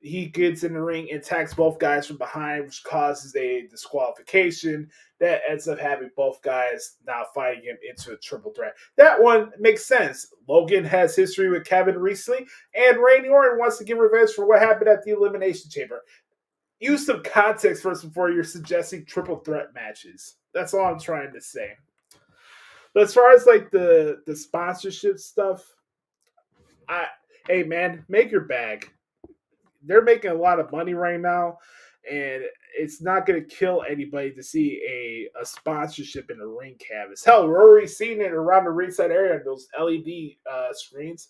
He gets in the ring and attacks both guys from behind, which causes a disqualification. That ends up having both guys now fighting him into a triple threat. That one makes sense. Logan has history with Kevin recently, and Randy Orton wants to get revenge for what happened at the Elimination Chamber. Use some context first before you're suggesting triple threat matches. That's all I'm trying to say. But as far as like the sponsorship stuff, hey man, make your bag. They're making a lot of money right now, and it's not going to kill anybody to see a sponsorship in the ring canvas. Hell, we're already seeing it around the ringside area, those LED screens.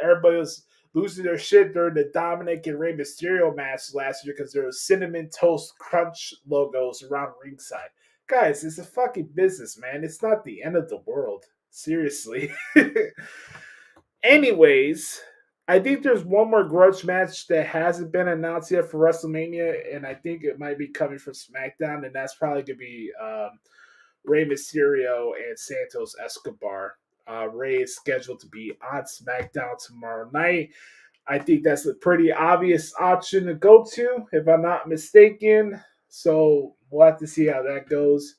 Everybody was losing their shit during the Dominic and Rey Mysterio match last year because there was Cinnamon Toast Crunch logos around ringside. Guys, it's a fucking business, man. It's not the end of the world. Seriously. Anyways, I think there's one more grudge match that hasn't been announced yet for WrestleMania, and I think it might be coming from SmackDown, and that's probably going to be Rey Mysterio and Santos Escobar. Rey is scheduled to be on SmackDown tomorrow night. I think that's a pretty obvious option to go to, if I'm not mistaken. So we'll have to see how that goes.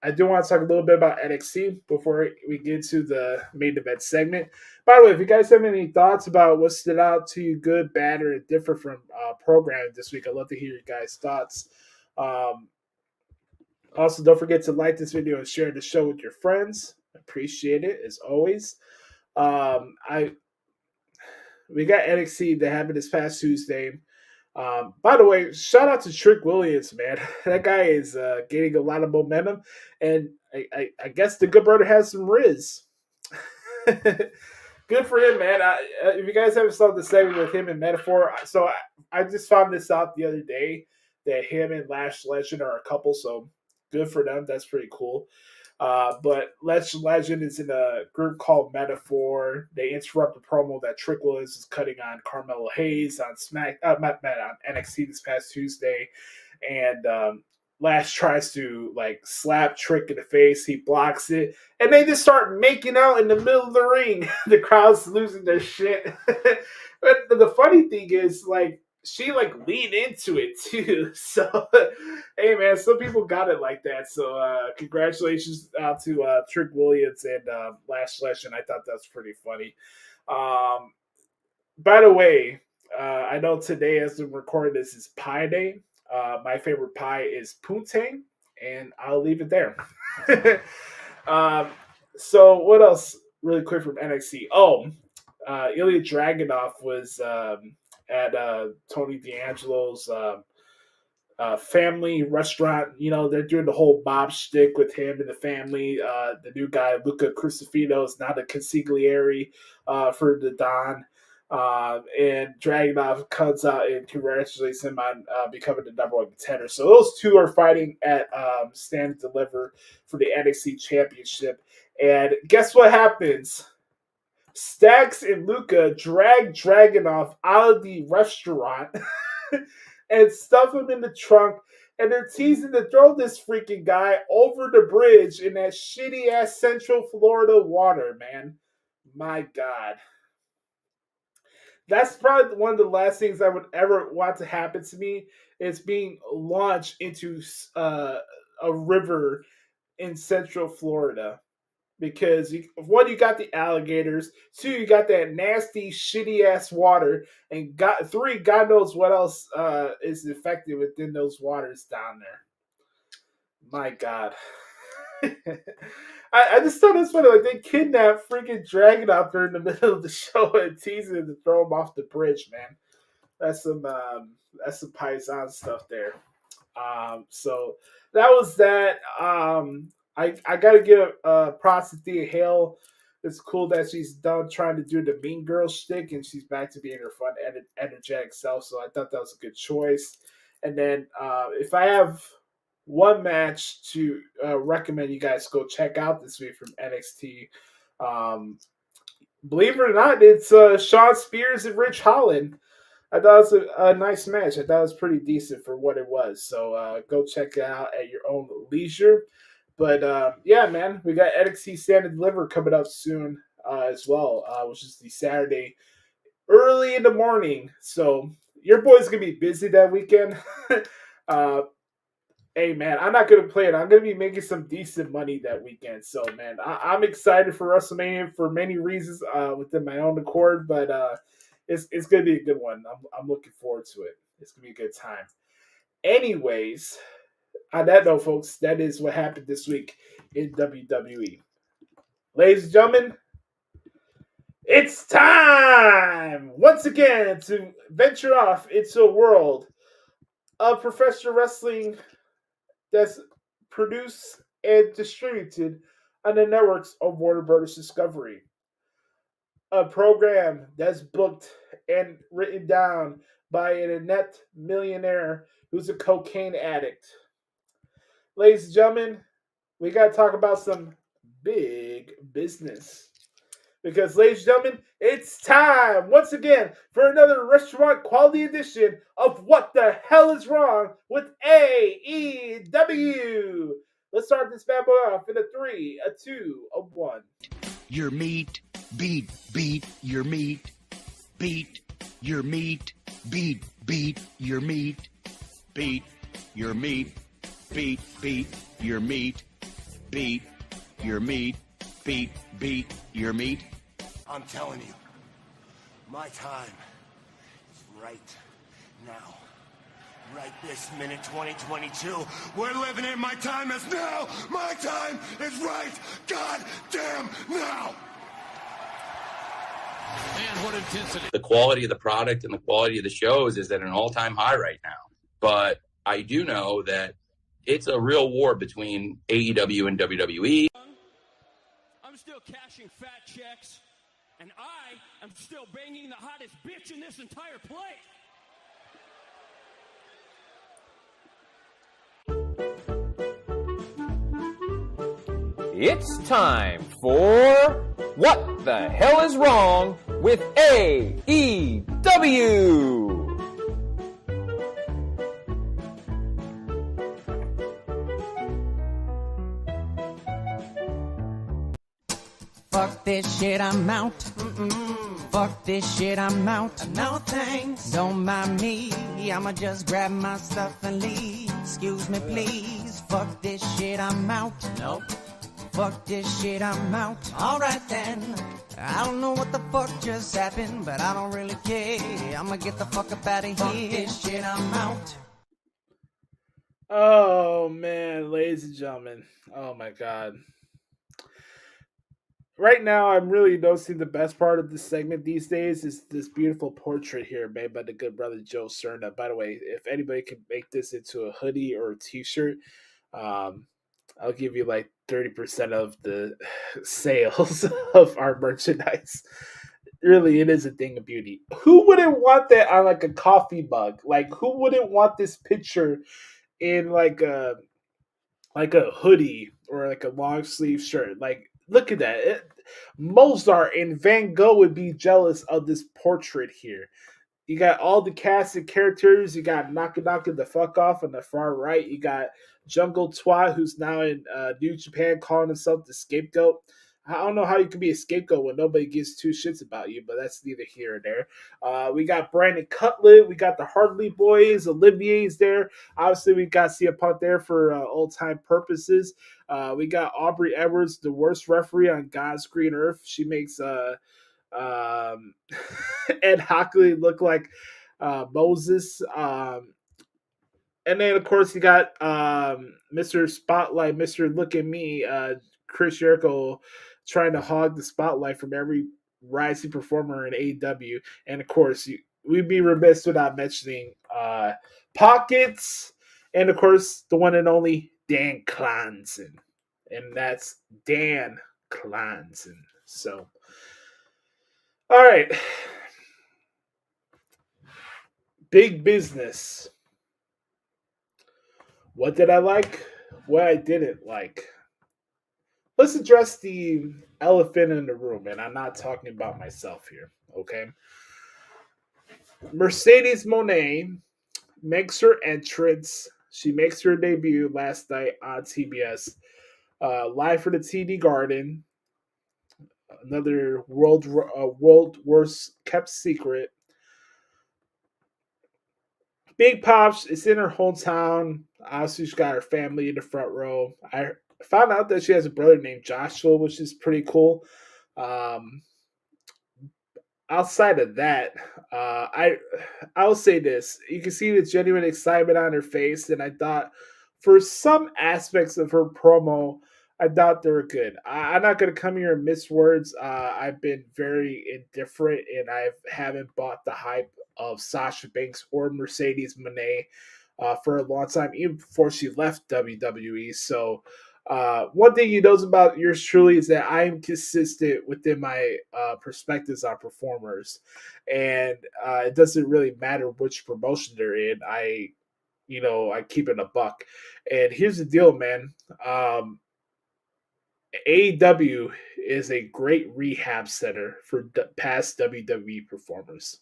I do want to talk a little bit about NXT before we get to the main event segment. By the way, if you guys have any thoughts about what stood out to you, good, bad, or different from programming this week, I'd love to hear your guys' thoughts. Also, don't forget to like this video and share the show with your friends. Appreciate it as always. We got NXT that happened this past Tuesday. By the way, shout out to Trick Williams, man. That guy is gaining a lot of momentum, and I guess the good brother has some riz. Good for him, man. If you guys haven't saw the segment with him and Metaphor, so I just found this out the other day that him and Lash Legend are a couple, so good for them. That's pretty cool. But Lash Legend is in a group called Metaphor. They interrupt the promo that Trick Williams is cutting on Carmelo Hayes on on NXT this past Tuesday, and Lash tries to like slap Trick in the face. He blocks it, and they just start making out in the middle of the ring. The crowd's losing their shit. But the funny thing is, like, she like leaned into it too. So hey man, some people got it like that. So congratulations out to Trick Williams and Lash Legend. I thought that's pretty funny. By the way, I know today as we're recording this is Pie Day. My favorite pie is Poontang, and I'll leave it there. So what else really quick from NXT? Ilya Dragunov was at Tony D'Angelo's family restaurant. You know, they're doing the whole Bob shtick with him and the family. The new guy, Luca Crucifino, is now the consigliere for the Don. And Dragunov comes out and congratulates him on becoming the number one contender. So those two are fighting at Stand and Deliver for the NXT Championship. And guess what happens? Stax and Luca drag Dragunov out of the restaurant and stuff him in the trunk, and they're teasing to throw this freaking guy over the bridge in that shitty ass Central Florida water, man. My God. That's probably one of the last things I would ever want to happen to me is being launched into a river in Central Florida. Because one, you got the alligators. Two, you got that nasty, shitty ass water, and three, God knows what else is infected within those waters down there. My God, I just thought it was funny. Like they kidnapped freaking Dragon out there in the middle of the show and teasing him to throw him off the bridge, man. That's some Paisan stuff there. So that was that. I gotta give props to Thea Hale. It's cool that she's done trying to do the mean girl shtick and she's back to being her fun, energetic self. So I thought that was a good choice. And then if I have one match to recommend you guys go check out this week from NXT, believe it or not, it's Shawn Spears and Rich Holland. I thought it was a nice match. I thought it was pretty decent for what it was. So go check it out at your own leisure. But yeah, man, we got NXT Stand and Deliver coming up soon as well, which is the Saturday early in the morning. So your boy's going to be busy that weekend. Hey, man, I'm not going to play it. I'm going to be making some decent money that weekend. So, man, I'm excited for WrestleMania for many reasons within my own accord. But it's going to be a good one. I'm looking forward to it. It's going to be a good time. Anyways, on that note, folks, that is what happened this week in WWE. Ladies and gentlemen, it's time once again to venture off into a world of professional wrestling that's produced and distributed on the networks of Warner Brothers Discovery. A program that's booked and written down by an inept millionaire who's a cocaine addict. Ladies and gentlemen, we got to talk about some big business. Because, ladies and gentlemen, it's time, once again, for another restaurant quality edition of What the Hell is Wrong with AEW. Let's start this bad boy off in a 3, a 2, a 1. Your meat, beat your meat, beat your meat, beat your meat, beat your meat, beat your meat, beat your meat, beat your meat. I'm telling you, my time is right now. Right this minute, 2022. We're living in my time is now. My time is right goddamn now. Man, what intensity. The quality of the product and the quality of the shows is at an all-time high right now. But I do know that it's a real war between AEW and WWE. I'm still cashing fat checks, and I am still banging the hottest bitch in this entire place. It's time for What the Hell is Wrong with AEW? Fuck this shit, I'm out. Fuck this shit, I'm out. No thanks. Don't mind me. I'ma just grab my stuff and leave. Excuse me, please. Fuck this shit, I'm out. Nope. Fuck this shit, I'm out. Alright then. I don't know what the fuck just happened, but I don't really care. I'ma get the fuck up out of here. Fuck this shit, I'm out. Oh, man, ladies and gentlemen. Oh, my God. Right now, I'm really noticing the best part of this segment these days is this beautiful portrait here made by the good brother Joe Cerna. By the way, if anybody can make this into a hoodie or a t-shirt, I'll give you like 30% of the sales of our merchandise. Really, it is a thing of beauty. Who wouldn't want that on like a coffee mug? Like, who wouldn't want this picture in like a hoodie or like a long sleeve shirt? Like, look at that. Mozart and Van Gogh would be jealous of this portrait here. You got all the cast and characters. You got Knockin' the fuck off on the far right. You got Jungle Twat, who's now in New Japan, calling himself the scapegoat. I don't know how you can be a scapegoat when nobody gives two shits about you, but that's neither here or there. We got Brandon Cutlet. We got the Hartley Boys. Olivier's there. Obviously, we got CM Punk there for old-time purposes. We got Aubrey Edwards, the worst referee on God's green earth. She makes Ed Hockley look like Moses. And then, of course, you got Mr. Spotlight, Mr. Look at Me, Chris Jericho trying to hog the spotlight from every rising performer in AEW. And, of course, we'd be remiss without mentioning Pockets and, of course, the one and only Dan Clanson. And that's Dan Clanson. So, all right. Big business. What did I like? What I didn't like. Let's address the elephant in the room, and I'm not talking about myself here, okay? Mercedes Moné makes her entrance. She makes her debut last night on TBS, live for the TD Garden. Another world worst kept secret. Big Pops is in her hometown. Obviously, she's got her family in the front row. I found out that she has a brother named Joshua, which is pretty cool. Outside of that, I'll say this. You can see the genuine excitement on her face, and I thought for some aspects of her promo, I thought they were good. I'm not going to come here and miss words. I've been very indifferent, and I haven't bought the hype of Sasha Banks or Mercedes Moné for a long time, even before she left WWE. So one thing you know about yours truly is that I am consistent within my perspectives on performers, and it doesn't really matter which promotion they're in. I keep it a buck. And here's the deal, man. AEW is a great rehab center for past WWE performers.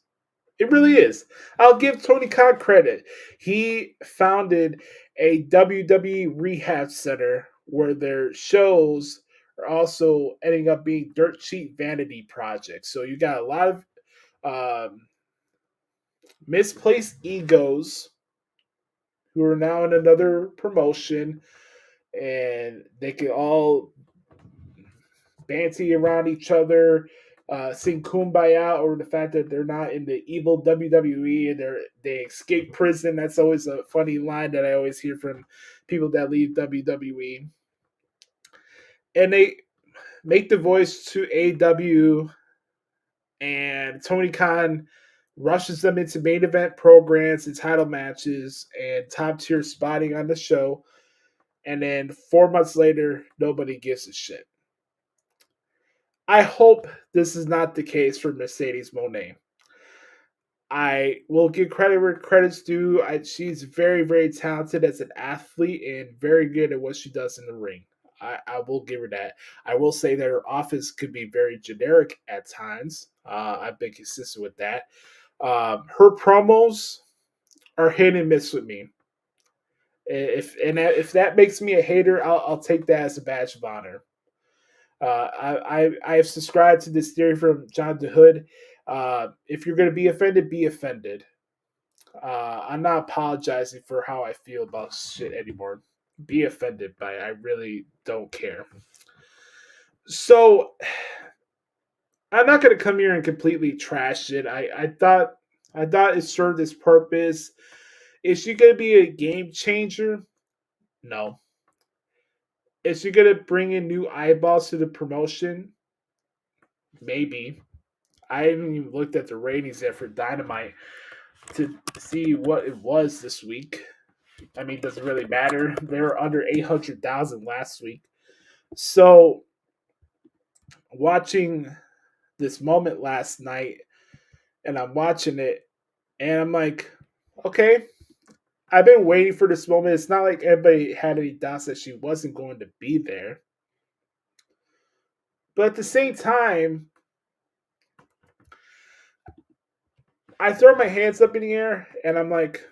It really is. I'll give Tony Khan credit. He founded a WWE rehab center where their shows are also ending up being dirt cheap vanity projects. So you got a lot of misplaced egos who are now in another promotion, and they can all banty around each other, sing kumbaya over the fact that they're not in the evil WWE and they escape prison. That's always a funny line that I always hear from people that leave WWE. And they make the voice to AEW, and Tony Khan rushes them into main event programs and title matches and top tier spotting on the show. And then 4 months later, nobody gives a shit. I hope this is not the case for Mercedes Moné. I will give credit where credit's due. She's very, very talented as an athlete and very good at what she does in the ring. I will give her that. I will say that her offense could be very generic at times. I've been consistent with that. Her promos are hit and miss with me. If that makes me a hater, I'll take that as a badge of honor. I have subscribed to this theory from John DeHood. If you're going to be offended, be offended. I'm not apologizing for how I feel about shit anymore. Be offended by it. I really don't care. So I'm not going to come here and completely trash it. I thought it served its purpose. Is she going to be a game changer? No. Is she going to bring in new eyeballs to the promotion? Maybe. I haven't even looked at the ratings yet for Dynamite to see what it was this week. I mean, does it really matter? They were under 800,000 last week. So, watching this moment last night, and I'm watching it, and I'm like, okay, I've been waiting for this moment. It's not like everybody had any doubts that she wasn't going to be there. But at the same time, I throw my hands up in the air, and I'm like,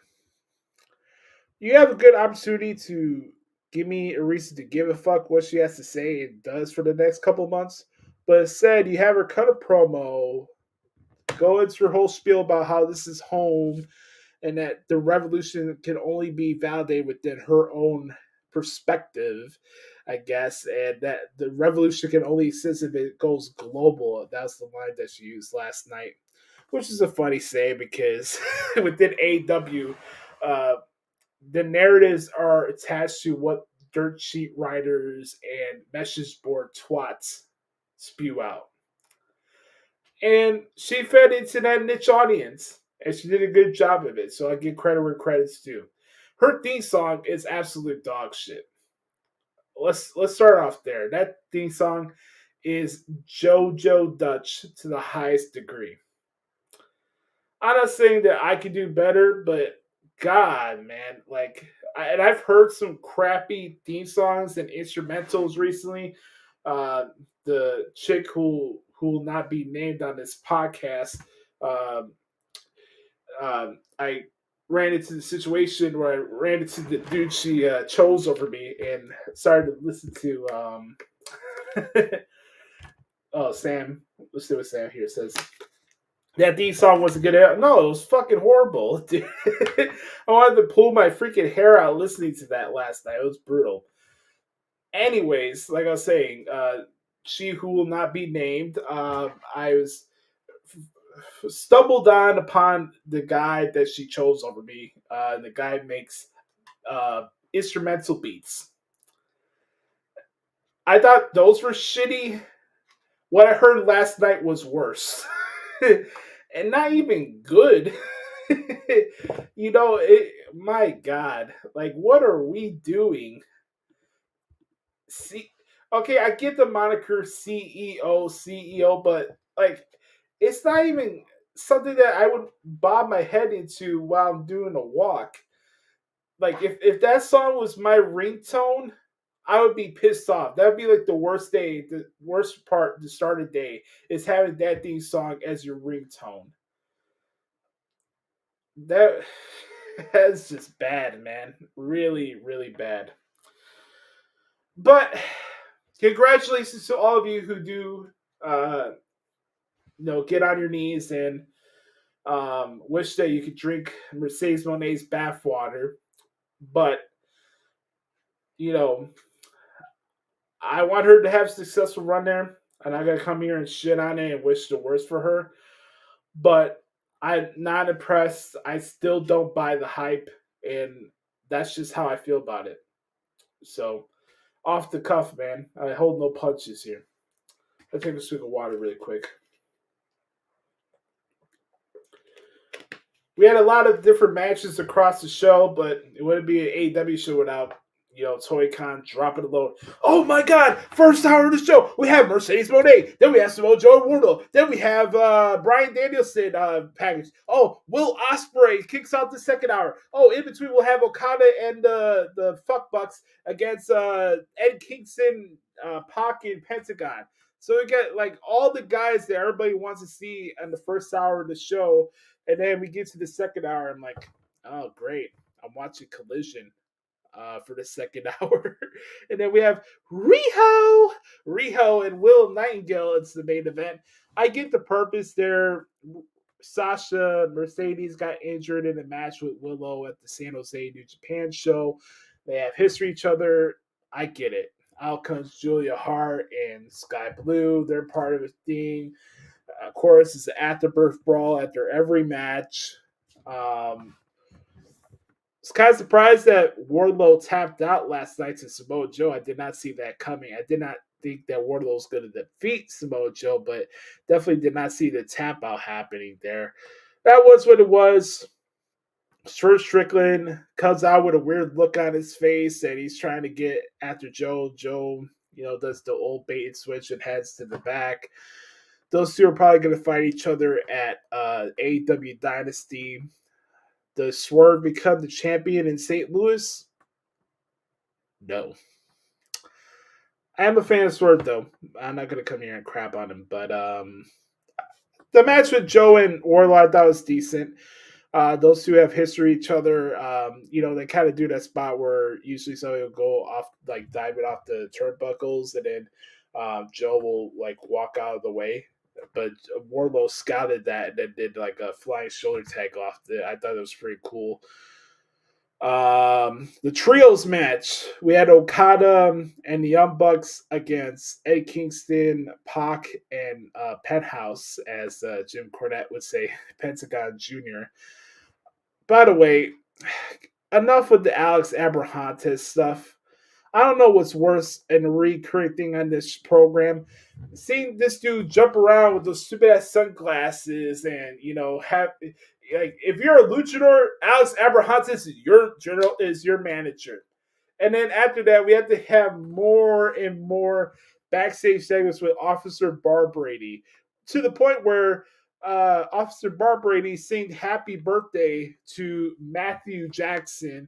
you have a good opportunity to give me a reason to give a fuck what she has to say and does for the next couple months. But instead, you have her cut a promo, go into her whole spiel about how this is home and that the revolution can only be validated within her own perspective, I guess, and that the revolution can only exist if it goes global. That's the line that she used last night, which is a funny say because within AEW, the narratives are attached to what dirt sheet writers and message board twats spew out. And she fed into that niche audience, and she did a good job of it, so I give credit where credit's due. Her theme song is absolute dog shit. Let's start off there. That theme song is JoJo Dutch to the highest degree. I'm not saying that I could do better, but God, man, and I've heard some crappy theme songs and instrumentals recently. The chick who will not be named on this podcast, I ran into the situation where I ran into the dude she chose over me and started to listen to. Oh, Sam. Let's see what Sam here says. That theme song wasn't good. No, it was fucking horrible, dude. I wanted to pull my freaking hair out listening to that last night. It was brutal. Anyways, like I was saying, she who will not be named, I was stumbled on upon the guy that she chose over me. The guy makes instrumental beats. I thought those were shitty. What I heard last night was worse. And not even good. My God. Like, what are we doing? See, okay, I get the moniker CEO, but, like, it's not even something that I would bob my head into while I'm doing a walk. Like, if that song was my ringtone, I would be pissed off. That would be like the worst part to start a day is having that theme song as your ringtone. That's just bad, man. Really, really bad. But congratulations to all of you who do, get on your knees and wish that you could drink Mercedes Monet's bathwater. But, I want her to have a successful run there. And I got to come here and shit on it and wish the worst for her. But I'm not impressed. I still don't buy the hype. And that's just how I feel about it. So, off the cuff, man. I hold no punches here. I'll take a swig of water really quick. We had a lot of different matches across the show, but it wouldn't be an AEW show without, Tony Khan dropping a load. Oh my God! First hour of the show, we have Mercedes Moné. Then we have Samoa Joe and Wardlow. Then we have Bryan Danielson package. Oh, Will Ospreay kicks out the second hour. Oh, in between we'll have Okada and the Fuck Bucks against Ed Kingston, Pac, and Pentagon. So we get like all the guys that everybody wants to see in the first hour of the show. And then we get to the second hour. I'm like, oh, great. I'm watching Collision for the second hour. And then we have Riho and Will Nightingale. It's the main event. I get the purpose there. Sasha Mercedes got injured in a match with Willow at the San Jose New Japan show. They have history each other. I get it. Out comes Julia Hart and Sky Blue. They're part of the thing. Of course, it's an afterbirth brawl after every match. It's kind of surprised that Wardlow tapped out last night to Samoa Joe. I did not see that coming. I did not think that Wardlow was going to defeat Samoa Joe, but definitely did not see the tap out happening there. That was what it was. Swerve Strickland comes out with a weird look on his face, and he's trying to get after Joe. Joe, does the old bait and switch and heads to the back. Those two are probably going to fight each other at AEW Dynasty. Does Swerve become the champion in St. Louis? No. I am a fan of Swerve, though. I'm not going to come here and crap on him. But the match with Joe and Wardlow, I thought was decent. Those two have history each other. They kind of do that spot where usually somebody will go off, like diving off the turnbuckles, and then Joe will like walk out of the way. But Wardlow scouted that and then did like a flying shoulder tag off. I thought it was pretty cool. The trios match, we had Okada and the Young Bucks against Eddie Kingston, Pac, and Penthouse, as Jim Cornette would say, Pentagon Jr. By the way, enough with the Alex Abrahantes stuff. I don't know what's worse and the recurring thing on this program. Seeing this dude jump around with those stupid ass sunglasses and have like if you're a luchador, Alex Abrahantes is your manager. And then after that, we have to have more and more backstage segments with Officer Bar Brady to the point where Officer Bar Brady sing "Happy Birthday" to Matthew Jackson.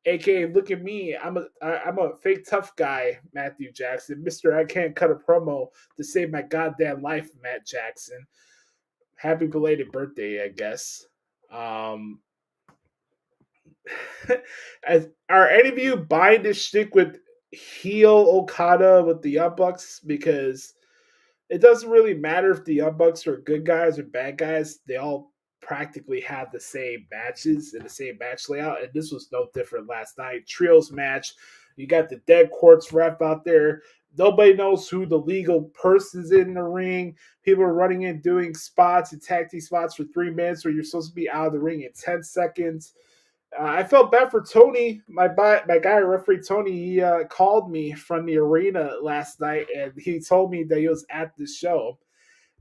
AKA, look at me. I'm a fake tough guy, Matthew Jackson. Mr. I can't cut a promo to save my goddamn life, Matt Jackson. Happy belated birthday, I guess. Are any of you buying this shtick with heel Okada with the Young Bucks? Because it doesn't really matter if the Young Bucks are good guys or bad guys. They all practically have the same matches and the same match layout, and this was no different last night. Trios match, you got the dead quartz ref out there. Nobody knows who the legal person's in the ring. People are running in doing spots and tag team spots for 3 minutes where you're supposed to be out of the ring in 10 seconds. I felt bad for Tony, my guy, referee Tony. He called me from the arena last night, and he told me that he was at the show.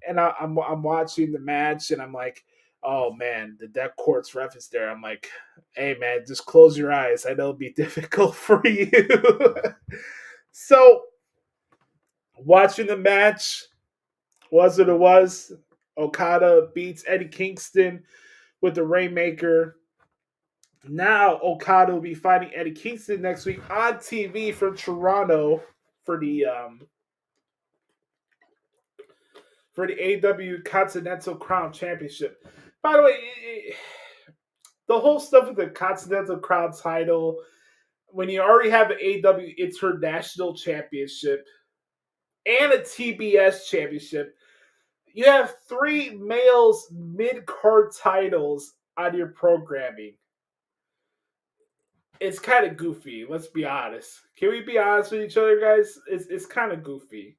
And I'm watching the match, and I'm like, oh man, the deck quartz ref is there. I'm like, hey man, just close your eyes. I know it'll be difficult for you. So, watching the match was what it was. Okada beats Eddie Kingston with the Rainmaker. Now Okada will be fighting Eddie Kingston next week on TV from Toronto for the AEW Continental Crown Championship. By the way, the whole stuff with the Continental Crown title, when you already have an AEW International Championship and a TBS Championship, you have 3 males mid-card titles on your programming. It's kind of goofy. Let's be honest. Can we be honest with each other, guys? It's kind of goofy.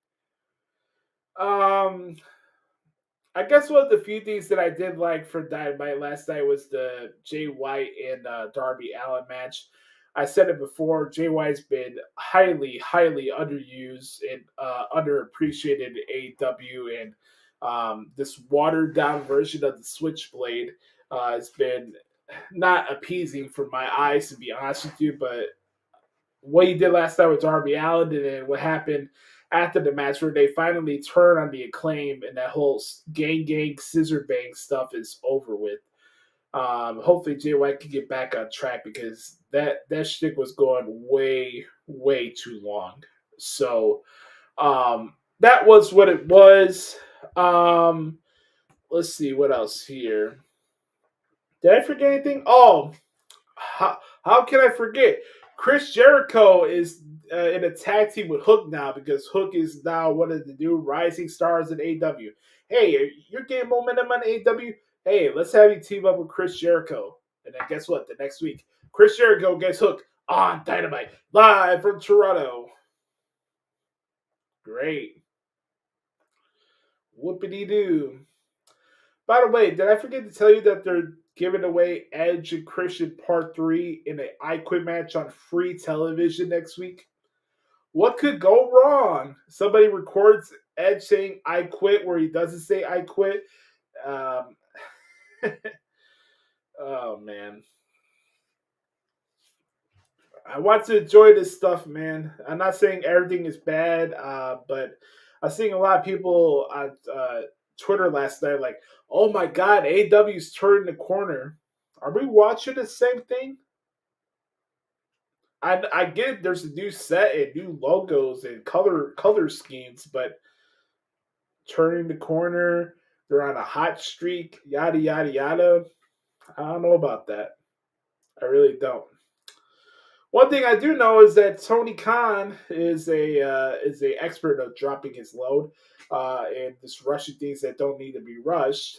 I guess one of the few things that I did like for Dynamite last night was the Jay White and Darby Allin match. I said it before, Jay White's been highly underused and underappreciated in AEW, and this watered down version of the Switchblade has been not appeasing for my eyes, to be honest with you. But what he did last night with Darby Allin, and then what happened after the match where they finally turn on the Acclaim and that whole gang scissor bang stuff is over with. Hopefully Jay White can get back on track because that shtick was going way too long. So that was what it was. Let's see what else here. Did I forget anything? Oh, how can I forget? Chris Jericho is in a tag team with Hook now because Hook is now one of the new rising stars in AEW. Hey, you're getting momentum on AEW? Hey, let's have you team up with Chris Jericho. And then guess what? The next week, Chris Jericho gets Hook on Dynamite, live from Toronto. Great. Whoopity-doo. By the way, did I forget to tell you that they're giving away Edge and Christian Part 3 in an I Quit match on free television next week? What could go wrong? Somebody records Edge saying I quit where he doesn't say I quit. Oh, man. I want to enjoy this stuff, man. I'm not saying everything is bad, but I was seeing a lot of people on Twitter last night like, oh my God, AEW's turning the corner. Are we watching the same thing? I get it, there's a new set and new logos and color schemes, but turning the corner, they're on a hot streak, yada yada yada. I don't know about that. I really don't. One thing I do know is that Tony Khan is a expert of dropping his load and just rushing things that don't need to be rushed.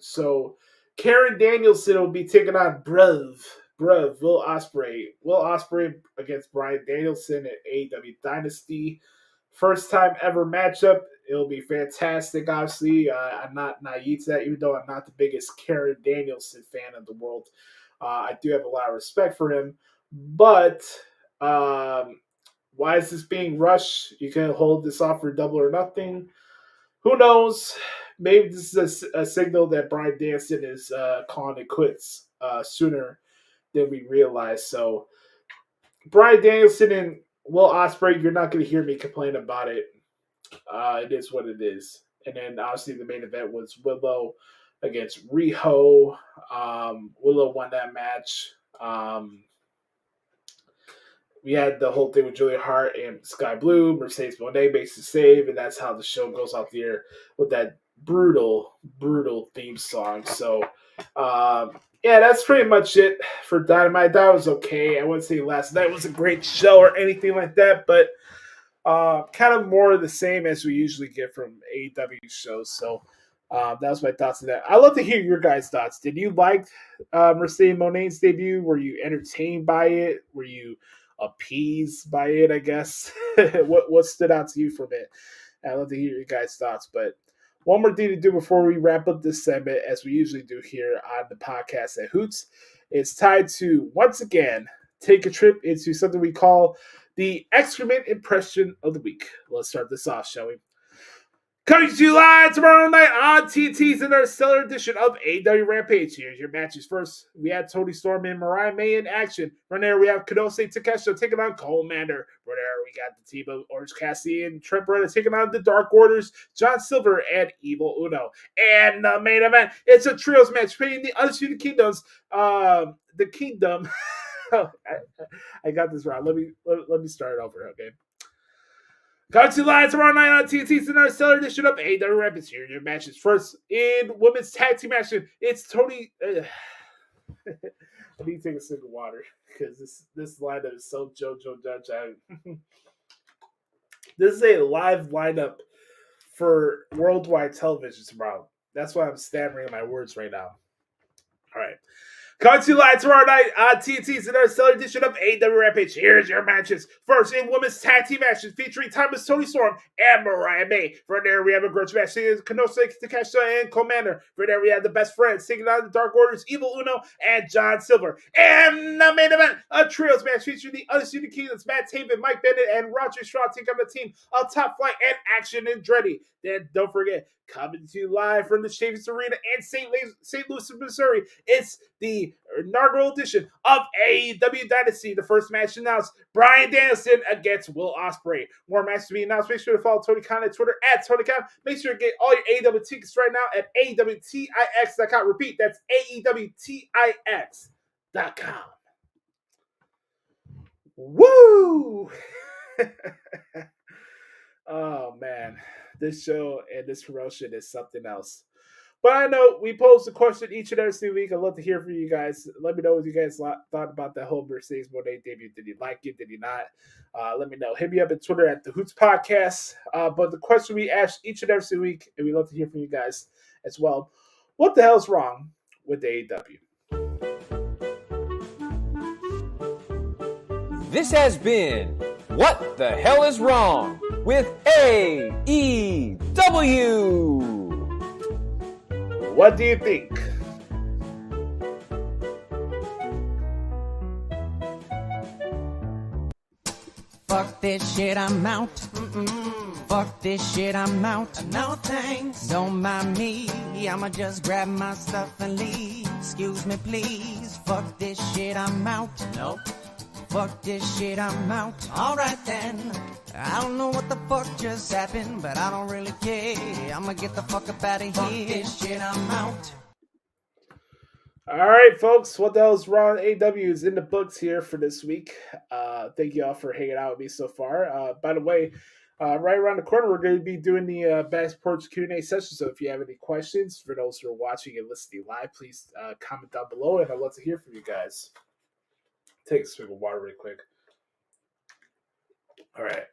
So Karen Danielson will be taking on Bruv, Will Ospreay against Bryan Danielson at AEW Dynasty. First time ever matchup. It'll be fantastic, obviously. I'm not naive to that, even though I'm not the biggest Karen Danielson fan in the world. I do have a lot of respect for him. But why is this being rushed? You can hold this off for Double or Nothing. Who knows? Maybe this is a signal that Bryan Danielson is calling it quits sooner than we realize. So Bryan Danielson and Will Ospreay, you're not going to hear me complain about it. It is what it is. And then obviously the main event was Willow against Riho. Willow won that match. We had the whole thing with Julia Hart and Sky Blue. Mercedes Moné makes the save, and that's how the show goes out the air with that brutal theme song. So, yeah, that's pretty much it for Dynamite. That was okay. I wouldn't say last night was a great show or anything like that, but kind of more of the same as we usually get from AEW shows. So, that was my thoughts on that. I'd love to hear your guys' thoughts. Did you like Mercedes Moné's debut? Were you entertained by it? Were you appeased by it, I guess? What stood out to you from it? I'd love to hear your guys' thoughts. But one more thing to do before we wrap up this segment, as we usually do here on the podcast at Hoots, it's time to, once again, take a trip into something we call the Excrement Impression of the Week. Let's start this off, shall we? Coming to you live tomorrow night on TNT's another stellar edition of AEW Rampage. Here's your matches. First, we had Tony Storm and Mariah May in action. Right there, we have Kodose Takeshita taking on Commander. Right there, we got the team of Orange Cassidy and Trent Beretta taking on the Dark Orders, John Silver and Evil Uno. And the main event, it's a trios match between the Undisputed Kingdoms. The Kingdom. I got this wrong. Let me start it over, okay? Coming to live tomorrow night on TNT's another stellar edition of AEW Rampage. Here are your matches. First, in women's tag team action, it's Tony. I need to take a sip of water because this lineup is so JoJo Judge. This is a live lineup for worldwide television tomorrow. That's why I'm stammering my words right now. All right. Coming to you live tomorrow night on TNT's another stellar edition of AEW Rampage. Here's your matches. First, in women's tag team matches featuring Timeless Toni Storm and Mariah May. For there, we have a grudge match singing Kenosa Takeshita and Commander. For there, we have the best friends singing on the Dark Order's Evil Uno and John Silver. And the main event, a trios match featuring the Undisputed Kingdoms, Matt Taven, Mike Bennett, and Roger Strong take on the team of Top Flight and Action Andretti. Then don't forget, coming to you live from the Chafins Arena in St. Louis, Missouri, it's the inaugural edition of AEW Dynasty. The first match announced, Bryan Danielson against Will Ospreay. More matches to be announced. Make sure to follow Tony Khan on Twitter at Tony Khan. Make sure to get all your AEW tickets right now at AEWTIX.com. Repeat, that's AEWTIX.com. Woo! Oh, man. This show and this promotion is something else. But I know we post a question each and every single week. I'd love to hear from you guys. Let me know what you guys thought about that whole Mercedes Moné debut. Did you like it? Did you not? Let me know. Hit me up on Twitter at the Hoots Podcast. But the question we ask each and every single week, and we love to hear from you guys as well. What the hell is wrong with AEW? This has been What the Hell is Wrong with AEW. What do you think? Fuck this shit, I'm out. Fuck this shit, I'm out. No thanks. Don't mind me. I'ma just grab my stuff and leave. Excuse me, please. Fuck this shit, I'm out. Nope. Fuck this shit, I'm out. Alright then. I don't know what the fuck just happened, but I don't really care. I'ma get the fuck up out of here. Fuck this shit, I'm out. Alright, folks. What the hell is wrong? AEW is in the books here for this week. Thank you all for hanging out with me so far. By the way, right around the corner, we're going to be doing the Back Porch Q&A session. So if you have any questions, for those who are watching and listening live, please comment down below, and I'd love to hear from you guys. Take a swig of water real quick. All right.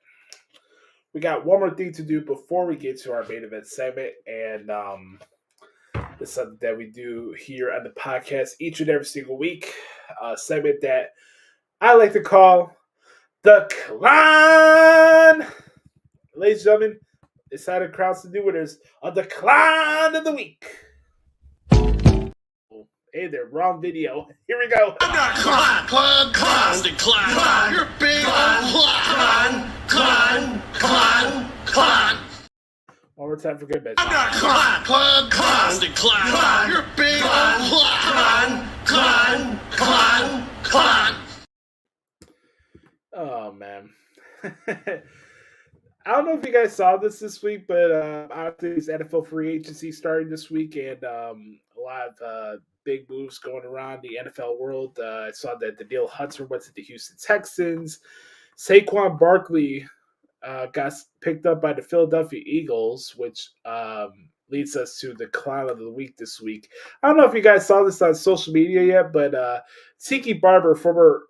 We got one more thing to do before we get to our main event segment. And it's something that we do here on the podcast each and every single week. A segment that I like to call the CLAHN. Ladies and gentlemen, decided crowds to do winners of the CLAHN of the week. Hey there, wrong video. Here we go. CLAHN. You're big CLAHN. One more time for good bitch. CLAHN. You're big CLAHN. Oh, man. I don't know if you guys saw this week, but obviously it's NFL free agency starting this week, and a lot of big moves going around the NFL world. I saw that Danielle Hunter went to the Houston Texans. Saquon Barkley got picked up by the Philadelphia Eagles, which leads us to the CLAHN of the week this week. I don't know if you guys saw this on social media yet, but Tiki Barber, former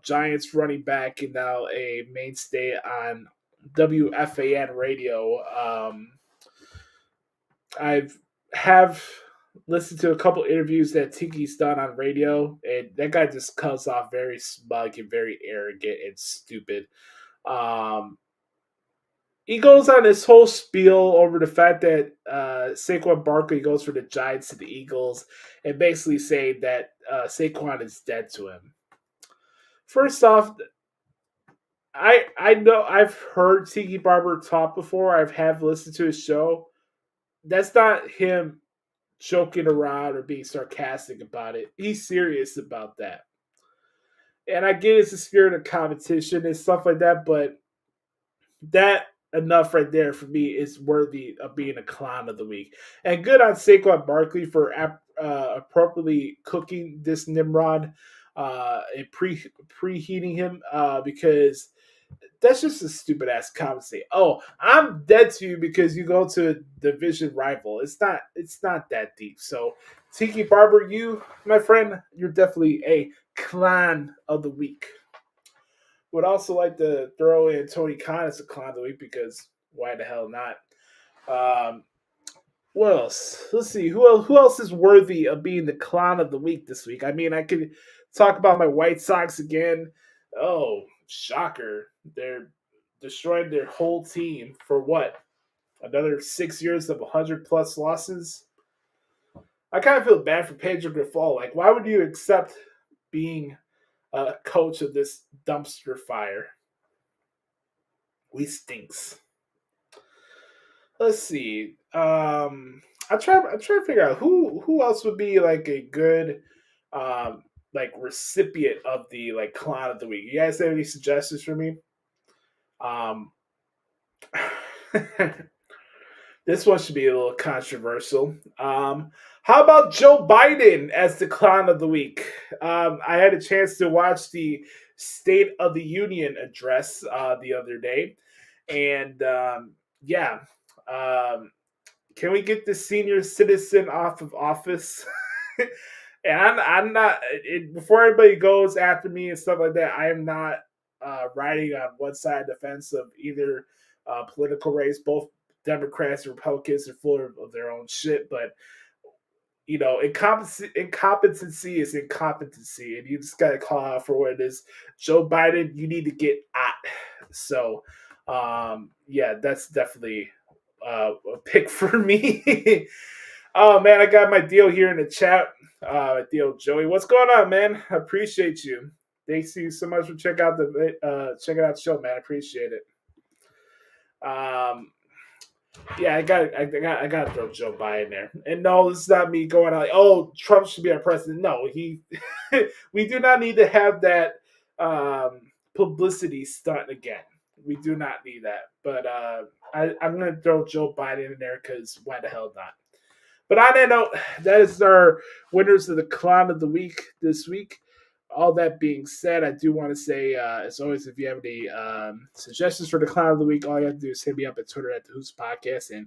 Giants running back and now a mainstay on WFAN radio. I have listened to a couple interviews that Tiki's done on radio, and that guy just comes off very smug and very arrogant and stupid. He goes on this whole spiel over the fact that Saquon Barkley goes for the Giants to the Eagles and basically saying that Saquon is dead to him. First off, I know I've heard Tiki Barber talk before. I have listened to his show. That's not him joking around or being sarcastic about it. He's serious about that. And I get it's a spirit of competition and stuff like that, but that enough right there for me is worthy of being a CLAHN of the week. And good on Saquon Barkley for appropriately cooking this Nimrod and preheating him because that's just a stupid ass comment. Say, oh, I'm dead to you because you go to a division rival. It's not that deep. So, Tiki Barber, you, my friend, you're definitely a CLAHN of the week. Would also like to throw in Tony Khan as a CLAHN of the week because why the hell not? What else? Let's see. Who else is worthy of being the CLAHN of the week this week? I mean, I could talk about my White Sox again. Oh, shocker. They're destroying their whole team for what? Another 6 years of 100+ losses? I kind of feel bad for Pedro Grifol. Like, why would you accept being a coach of this dumpster fire? We stinks. Let's see. I'm trying to figure out who else would be like a good like recipient of the like CLAHN of the week. You guys have any suggestions for me? This one should be a little controversial. How about Joe Biden as the CLAHN of the week? I had a chance to watch the State of the Union address the other day, and yeah. Can we get the senior citizen off of office? And I'm not, before everybody goes after me and stuff like that, I am not riding on one side of the fence of either political race. Both Democrats and Republicans are full of their own shit, but you know, incompetency is incompetency, and you just got to call out for what it is. Joe Biden, you need to get out. So, yeah, that's definitely a pick for me. Oh man, I got my deal here in the chat. Deal Joey, what's going on, man? I appreciate you. Thanks you so much for checking out the show, man. I appreciate it. Yeah, I got to throw Joe Biden there. And no, this is not me going out like, oh, Trump should be our president. No, we do not need to have that publicity stunt again. We do not need that. But I'm going to throw Joe Biden in there because why the hell not? But on that note, that is our winners of the CLAHN of the week this week. All that being said, I do want to say, as always, if you have any suggestions for the CLAHN of the week, all you have to do is hit me up at Twitter at the Hoots Podcast, and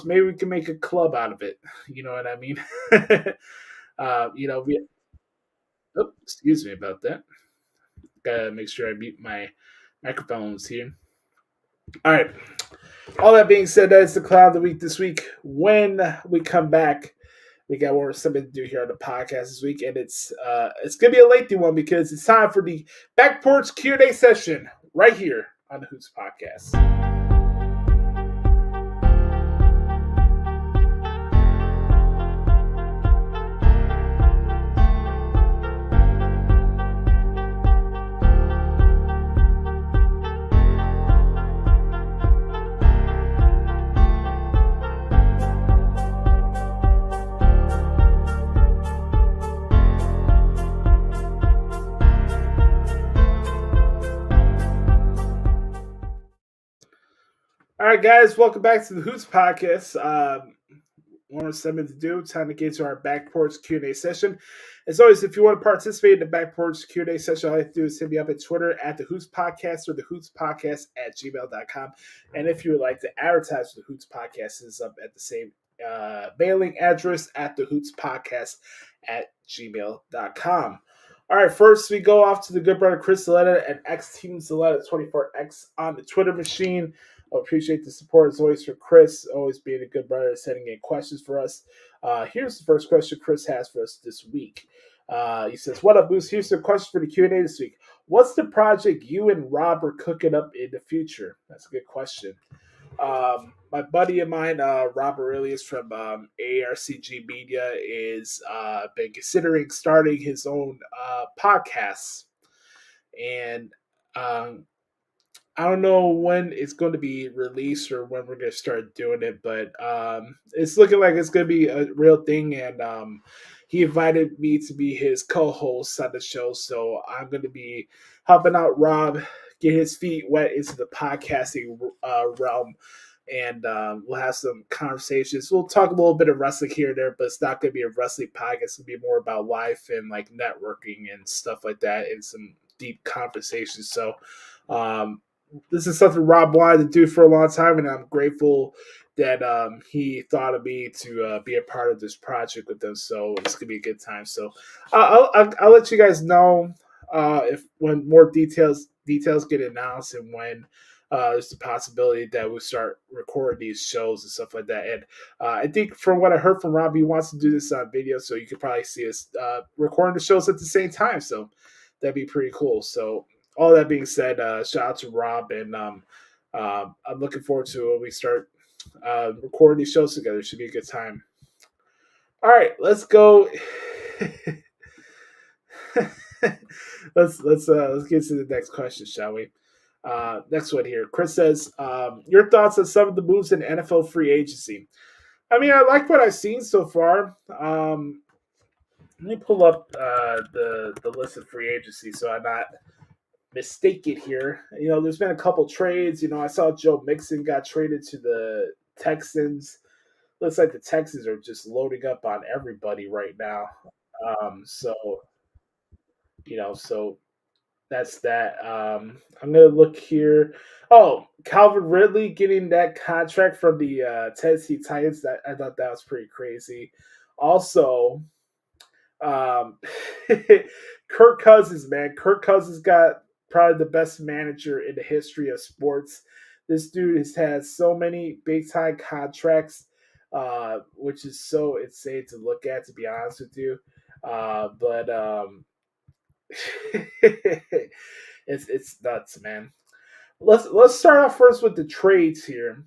maybe we can make a club out of it. You know what I mean? Excuse me about that. Gotta make sure I mute my microphones here. All right. All that being said, that is the CLAHN of the week this week. When we come back, we got something to do here on the podcast this week, and it's gonna be a lengthy one because it's time for the Back Porch Q&A session right here on the Hoots Podcast. All right, guys, welcome back to the Hoots Podcast. One more segment to do. Time to get to our Back Porch Q&A session. As always, if you want to participate in the Back Porch Q&A session, all you have to do is hit me up at Twitter at the Hoots Podcast or the Hoots Podcast at gmail.com. And if you would like to advertise for the Hoots Podcast, it's up at the same mailing address at the Hoots Podcast at gmail.com. All right, first we go off to the good brother Chris Zaletta and X Team Zaletta 24X on the Twitter machine. I appreciate the support as always for Chris, always being a good brother, sending in questions for us. Here's the first question Chris has for us this week. He says, what up, Boost? Here's the question for the Q&A this week. What's the project you and Rob are cooking up in the future? That's a good question. My buddy of mine, Rob Aurelius from ARCG Media, is been considering starting his own podcast. And I don't know when it's going to be released or when we're going to start doing it, but it's looking like it's going to be a real thing. And he invited me to be his co-host on the show. So I'm going to be helping out Rob get his feet wet into the podcasting realm. And we'll have some conversations. We'll talk a little bit of wrestling here and there, but it's not going to be a wrestling podcast. It's going to be more about life and like networking and stuff like that and some deep conversations. So this is something Rob wanted to do for a long time, and I'm grateful that he thought of me to be a part of this project with them. So it's gonna be a good time. So I'll let you guys know if when more details get announced and when there's the possibility that we'll start recording these shows and stuff like that. And I think from what I heard from Rob, he wants to do this on video, so you could probably see us recording the shows at the same time. So that'd be pretty cool. So all that being said, shout out to Rob, and I'm looking forward to when we start recording these shows together. It should be a good time. All right, let's go. let's get to the next question, shall we? Next one here. Chris says, your thoughts on some of the moves in NFL free agency. I mean, I like what I've seen so far. Let me pull up the list of free agency so I'm not mistaken here. You know, there's been a couple trades. You know, I saw Joe Mixon got traded to the Texans. Looks like the Texans are just loading up on everybody right now. So that's that. I'm gonna look here. Oh, Calvin Ridley getting that contract from the Tennessee Titans. That I thought that was pretty crazy. Also, Kirk Cousins, man. Kirk Cousins got probably the best manager in the history of sports. This dude has had so many big time contracts, which is so insane to look at, to be honest with you. But it's nuts, man. Let's start off first with the trades here,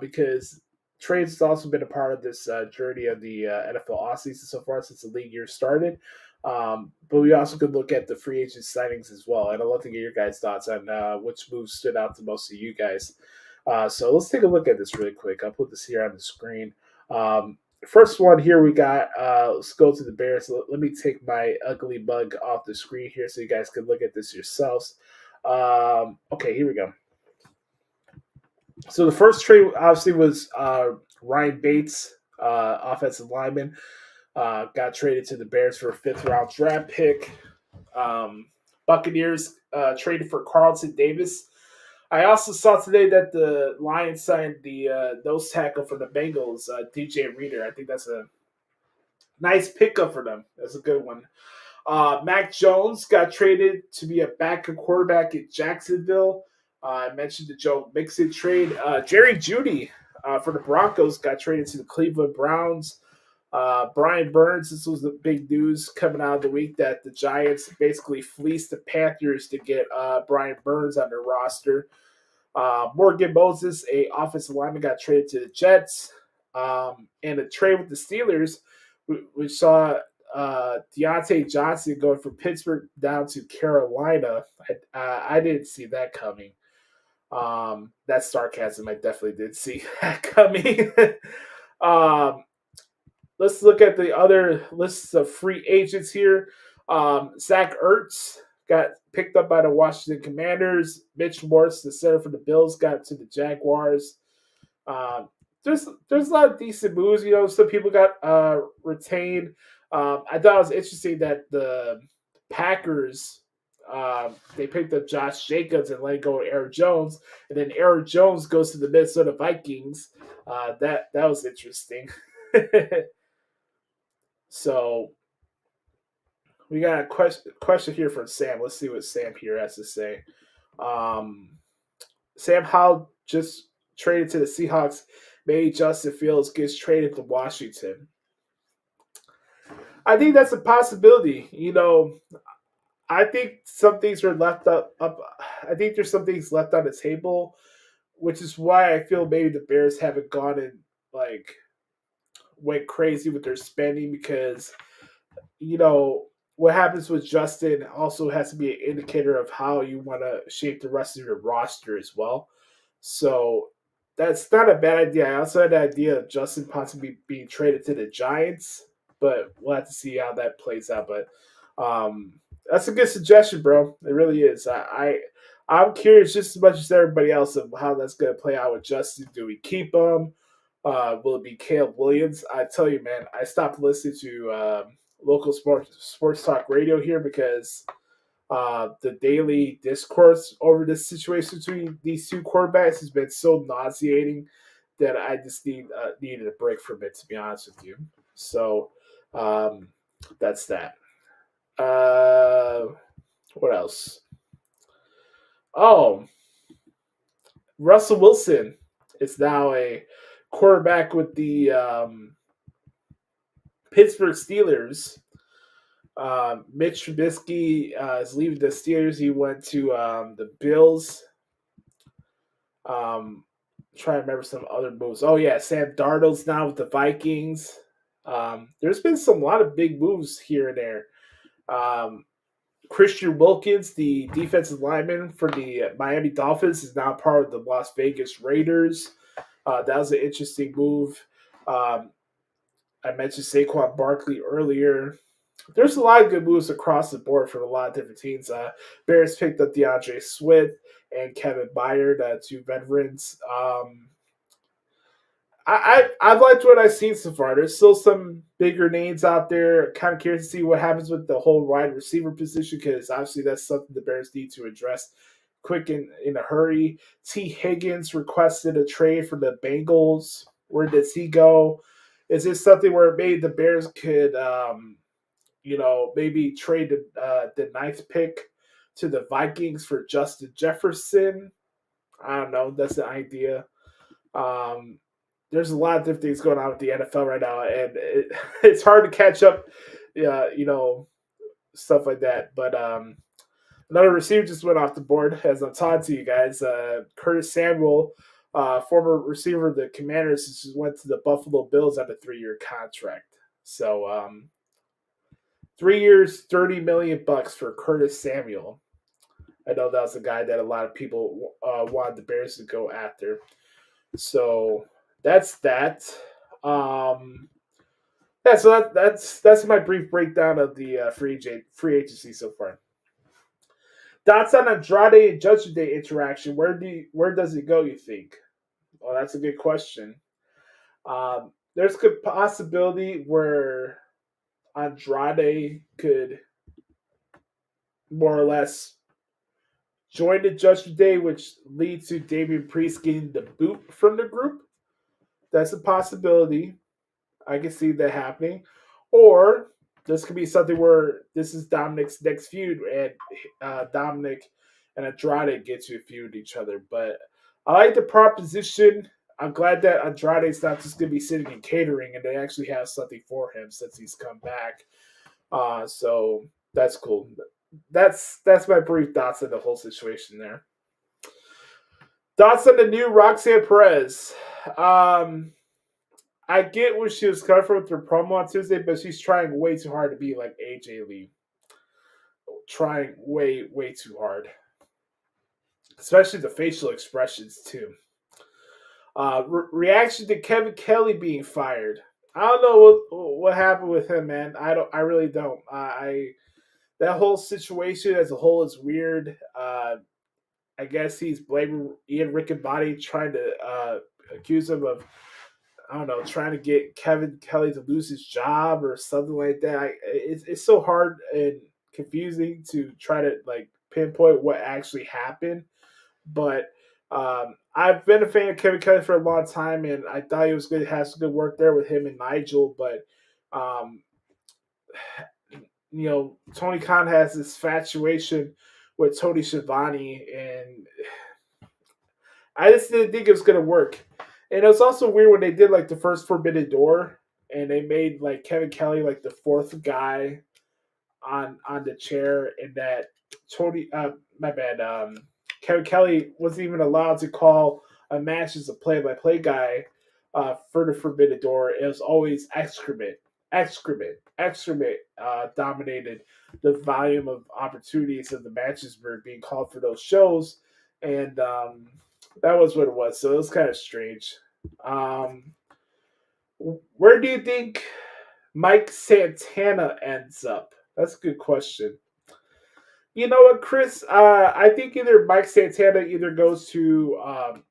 because trades has also been a part of this journey of the NFL offseason so far since the league year started. But we also could look at the free agent signings as well. And I'd love to get your guys' thoughts on which moves stood out to most of you guys. So let's take a look at this really quick. I'll put this here on the screen. First one here we got, let's go to the Bears. Let me take my ugly mug off the screen here so you guys can look at this yourselves. Okay, here we go. So the first trade obviously was Ryan Bates, offensive lineman. Got traded to the Bears for a 5th-round draft pick. Buccaneers traded for Carlton Davis. I also saw today that the Lions signed the nose tackle for the Bengals, DJ Reader. I think that's a nice pickup for them. That's a good one. Mac Jones got traded to be a backup quarterback at Jacksonville. I mentioned the Joe Mixon trade. Jerry Jeudy for the Broncos got traded to the Cleveland Browns. Brian Burns, this was the big news coming out of the week that the Giants basically fleeced the Panthers to get Brian Burns on their roster. Morgan Moses, a offensive lineman, got traded to the Jets. And a trade with the Steelers, we saw Deontay Johnson going from Pittsburgh down to Carolina. I didn't see that coming. That's sarcasm. I definitely did see that coming. Let's look at the other lists of free agents here. Zach Ertz got picked up by the Washington Commanders. Mitch Morse, the center for the Bills, got to the Jaguars. There's a lot of decent moves. You know, some people got retained. I thought it was interesting that the Packers, they picked up Josh Jacobs and let go of Aaron Jones, and then Aaron Jones goes to the Minnesota Vikings. That was interesting. So we got a question here from Sam. Let's see what Sam here has to say. Sam Howell just traded to the Seahawks. Maybe Justin Fields gets traded to Washington. I think that's a possibility. You know, I think some things are left up. I think there's some things left on the table, which is why I feel maybe the Bears haven't gone and went crazy with their spending, because, you know, what happens with Justin also has to be an indicator of how you want to shape the rest of your roster as well. So that's not a bad idea. I also had the idea of Justin possibly being traded to the Giants, but we'll have to see how that plays out. But that's a good suggestion, bro. It really is. I'm curious just as much as everybody else of how that's going to play out with Justin. Do we keep him? Will it be Caleb Williams? I tell you, man, I stopped listening to local sports talk radio here because The daily discourse over this situation between these two quarterbacks has been so nauseating that I just needed a break from it, to be honest with you. So that's that. What else? Oh, Russell Wilson is now a quarterback with the Pittsburgh Steelers. Mitch Trubisky is leaving the Steelers. He went to the Bills. Trying to remember some other moves. Oh yeah, Sam Darnold's now with the Vikings. There's been a lot of big moves here and there. Christian Wilkins, the defensive lineman for the Miami Dolphins, is now part of the Las Vegas Raiders. That was an interesting move. I mentioned Saquon Barkley earlier. There's a lot of good moves across the board from a lot of different teams. Bears picked up DeAndre Swift and Kevin Byard, two veterans. I've liked what I've seen so far. There's still some bigger names out there. Kind of curious to see what happens with the whole wide receiver position, because obviously that's something the Bears need to address quick in a hurry. T. Higgins requested a trade for the Bengals. Where does he go? Is this something where maybe the Bears could, maybe trade the 9th pick to the Vikings for Justin Jefferson? I don't know. That's the idea. There's a lot of different things going on with the NFL right now, and it's hard to catch up, stuff like that. But another receiver just went off the board, as I'm talking to you guys. Curtis Samuel, former receiver of the Commanders, just went to the Buffalo Bills on a 3-year contract. So 3 years, $30 million for Curtis Samuel. I know that was a guy that a lot of people wanted the Bears to go after. So that's that. So that's my brief breakdown of the free agency so far. Thoughts on Andrade and Judgment Day interaction? Where does it go, you think? Well, that's a good question. There's a good possibility where Andrade could more or less join the Judgment Day, which leads to Damian Priest getting the boot from the group. That's a possibility. I can see that happening. Or this could be something where this is Dominic's next feud, and Dominic and Andrade get to feud each other. But I like the proposition. I'm glad that Andrade's not just going to be sitting in catering, and they actually have something for him since he's come back. So that's cool. That's my brief thoughts on the whole situation there. Thoughts on the new Roxanne Perez. I get where she was coming from with her promo on Tuesday, but she's trying way too hard to be like AJ Lee. Trying way, way too hard. Especially the facial expressions, too. Reaction to Kevin Kelly being fired. I don't know what happened with him, man. I really don't. That whole situation as a whole is weird. I guess he's blaming Ian Riccaboni, trying to accuse him of, I don't know, trying to get Kevin Kelly to lose his job or something like that. It's so hard and confusing to try to pinpoint what actually happened. But I've been a fan of Kevin Kelly for a long time, and I thought he was good. Had some good work there with him and Nigel. But Tony Khan has this infatuation with Tony Schiavone, and I just didn't think it was going to work. And it was also weird when they did the first Forbidden Door, and they made Kevin Kelly the fourth guy on the chair, and that Kevin Kelly wasn't even allowed to call a match as a play-by-play guy for the Forbidden Door. It was always Excrement dominated the volume of opportunities of the matches were being called for those shows, and that was what it was. So it was kind of strange. Where do you think Mike Santana ends up? That's a good question. You know what, Chris? I think either Mike Santana goes to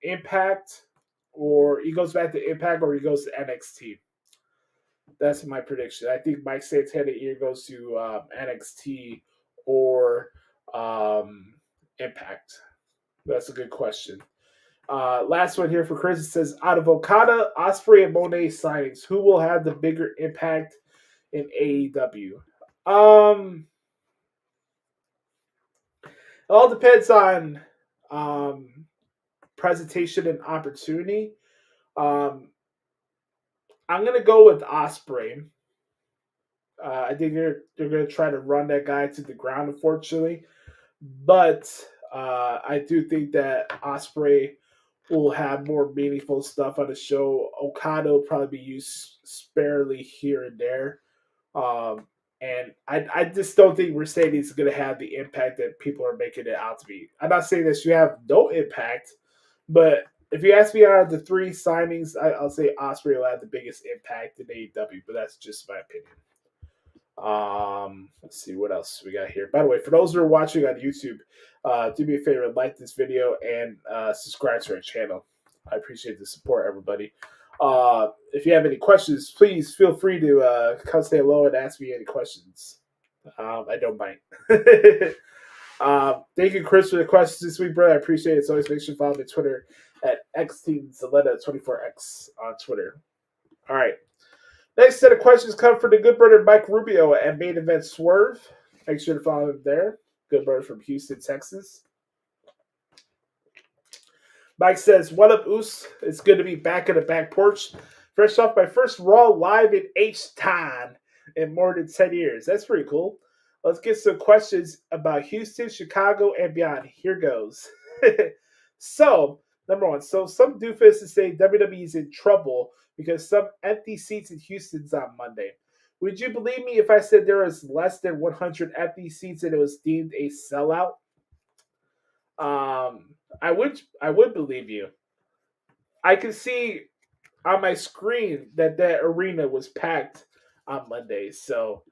Impact, or he goes back to Impact, or he goes to NXT. That's my prediction. I think Mike Santana either goes to NXT or Impact? That's a good question. Last one here for Chris. It says, out of Okada, Ospreay, and Mone signings, who will have the bigger impact in AEW? It all depends on presentation and opportunity. I'm gonna go with Ospreay. I think they're gonna try to run that guy to the ground, unfortunately. But I do think that Ospreay will have more meaningful stuff on the show. Okada will probably be used sparingly here and there. And I just don't think Mercedes is going to have the impact that people are making it out to be. I'm not saying that she have no impact, but if you ask me out of the three signings, I'll say Ospreay will have the biggest impact in AEW, but that's just my opinion. Let's see what else we got here. By the way, for those who are watching on YouTube, do me a favor, like this video and subscribe to our channel. I appreciate the support, everybody. If you have any questions, please feel free to come say hello and ask me any questions. I don't mind. Thank you, Chris, for the questions this week, brother. I appreciate it. So always make sure to follow me on Twitter at xteamzaletta24x on Twitter. All right. Next set of questions come from the good brother Mike Rubio at Main Event Swerve. Make sure to follow him there. Good brother from Houston, Texas. Mike says, what up, Oos? It's good to be back in the back porch. Fresh off my first Raw live in H-Town in more than 10 years. That's pretty cool. Let's get some questions about Houston, Chicago, and beyond. Here goes. So, number one. So, some doofus is saying WWE is in trouble because some empty seats in Houston's on Monday. Would you believe me if I said there was less than 100 empty seats and it was deemed a sellout? I would believe you. I can see on my screen that arena was packed on Monday. So,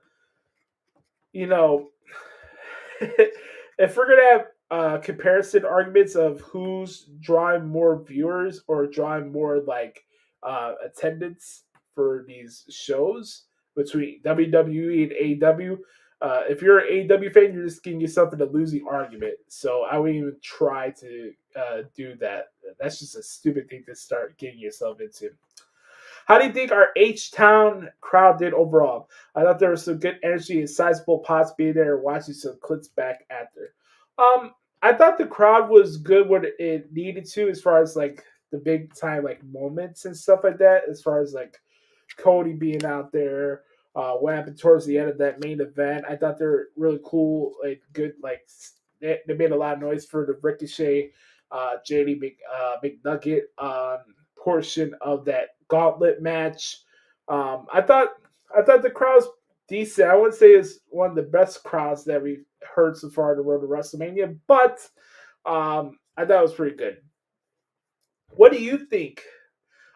if we're gonna have comparison arguments of who's drawing more viewers or drawing more attendance for these shows between WWE and AEW. If you're an AEW fan, you're just getting yourself in a losing argument. So I wouldn't even try to do that. That's just a stupid thing to start getting yourself into. How do you think our H-Town crowd did overall? I thought there was some good energy and sizable pots being there and watching some clips back after. I thought the crowd was good when it needed to, as far as the big time moments and stuff like that. As far as Cody being out there, what happened towards the end of that main event. I thought they're really cool, good. They made a lot of noise for the Ricochet, JD McNugget portion of that Gauntlet match. I thought the crowd's decent. I wouldn't say it's one of the best crowds that we've heard so far on the road to WrestleMania, but I thought it was pretty good. What do you think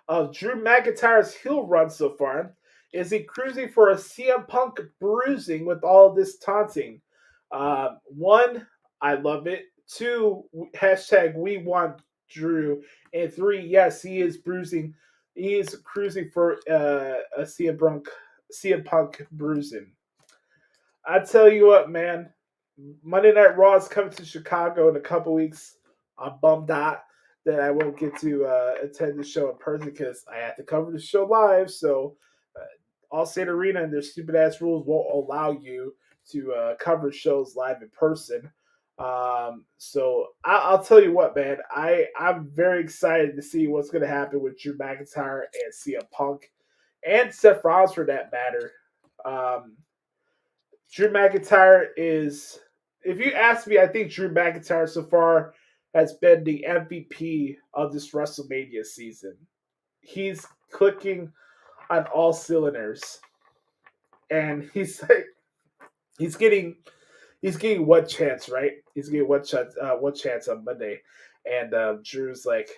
of Drew McIntyre's heel run so far? Is he cruising for a CM Punk bruising with all of this taunting? 1, I love it. 2, hashtag we want Drew. And 3, yes, he is bruising. He is cruising for a CM Punk bruising. I tell you what, man. Monday Night Raw is coming to Chicago in a couple weeks. I'm bummed out that I won't get to attend the show in person because I have to cover the show live. So Allstate Arena and their stupid ass rules won't allow you to cover shows live in person. So I'll tell you what, man. I'm very excited to see what's going to happen with Drew McIntyre and CM Punk and Seth Rollins for that matter. Drew McIntyre is, if you ask me, I think Drew McIntyre so far has been the MVP of this WrestleMania season. He's clicking on all cylinders, and he's getting one chance, right? He's getting one chance on Monday, and Drew's like,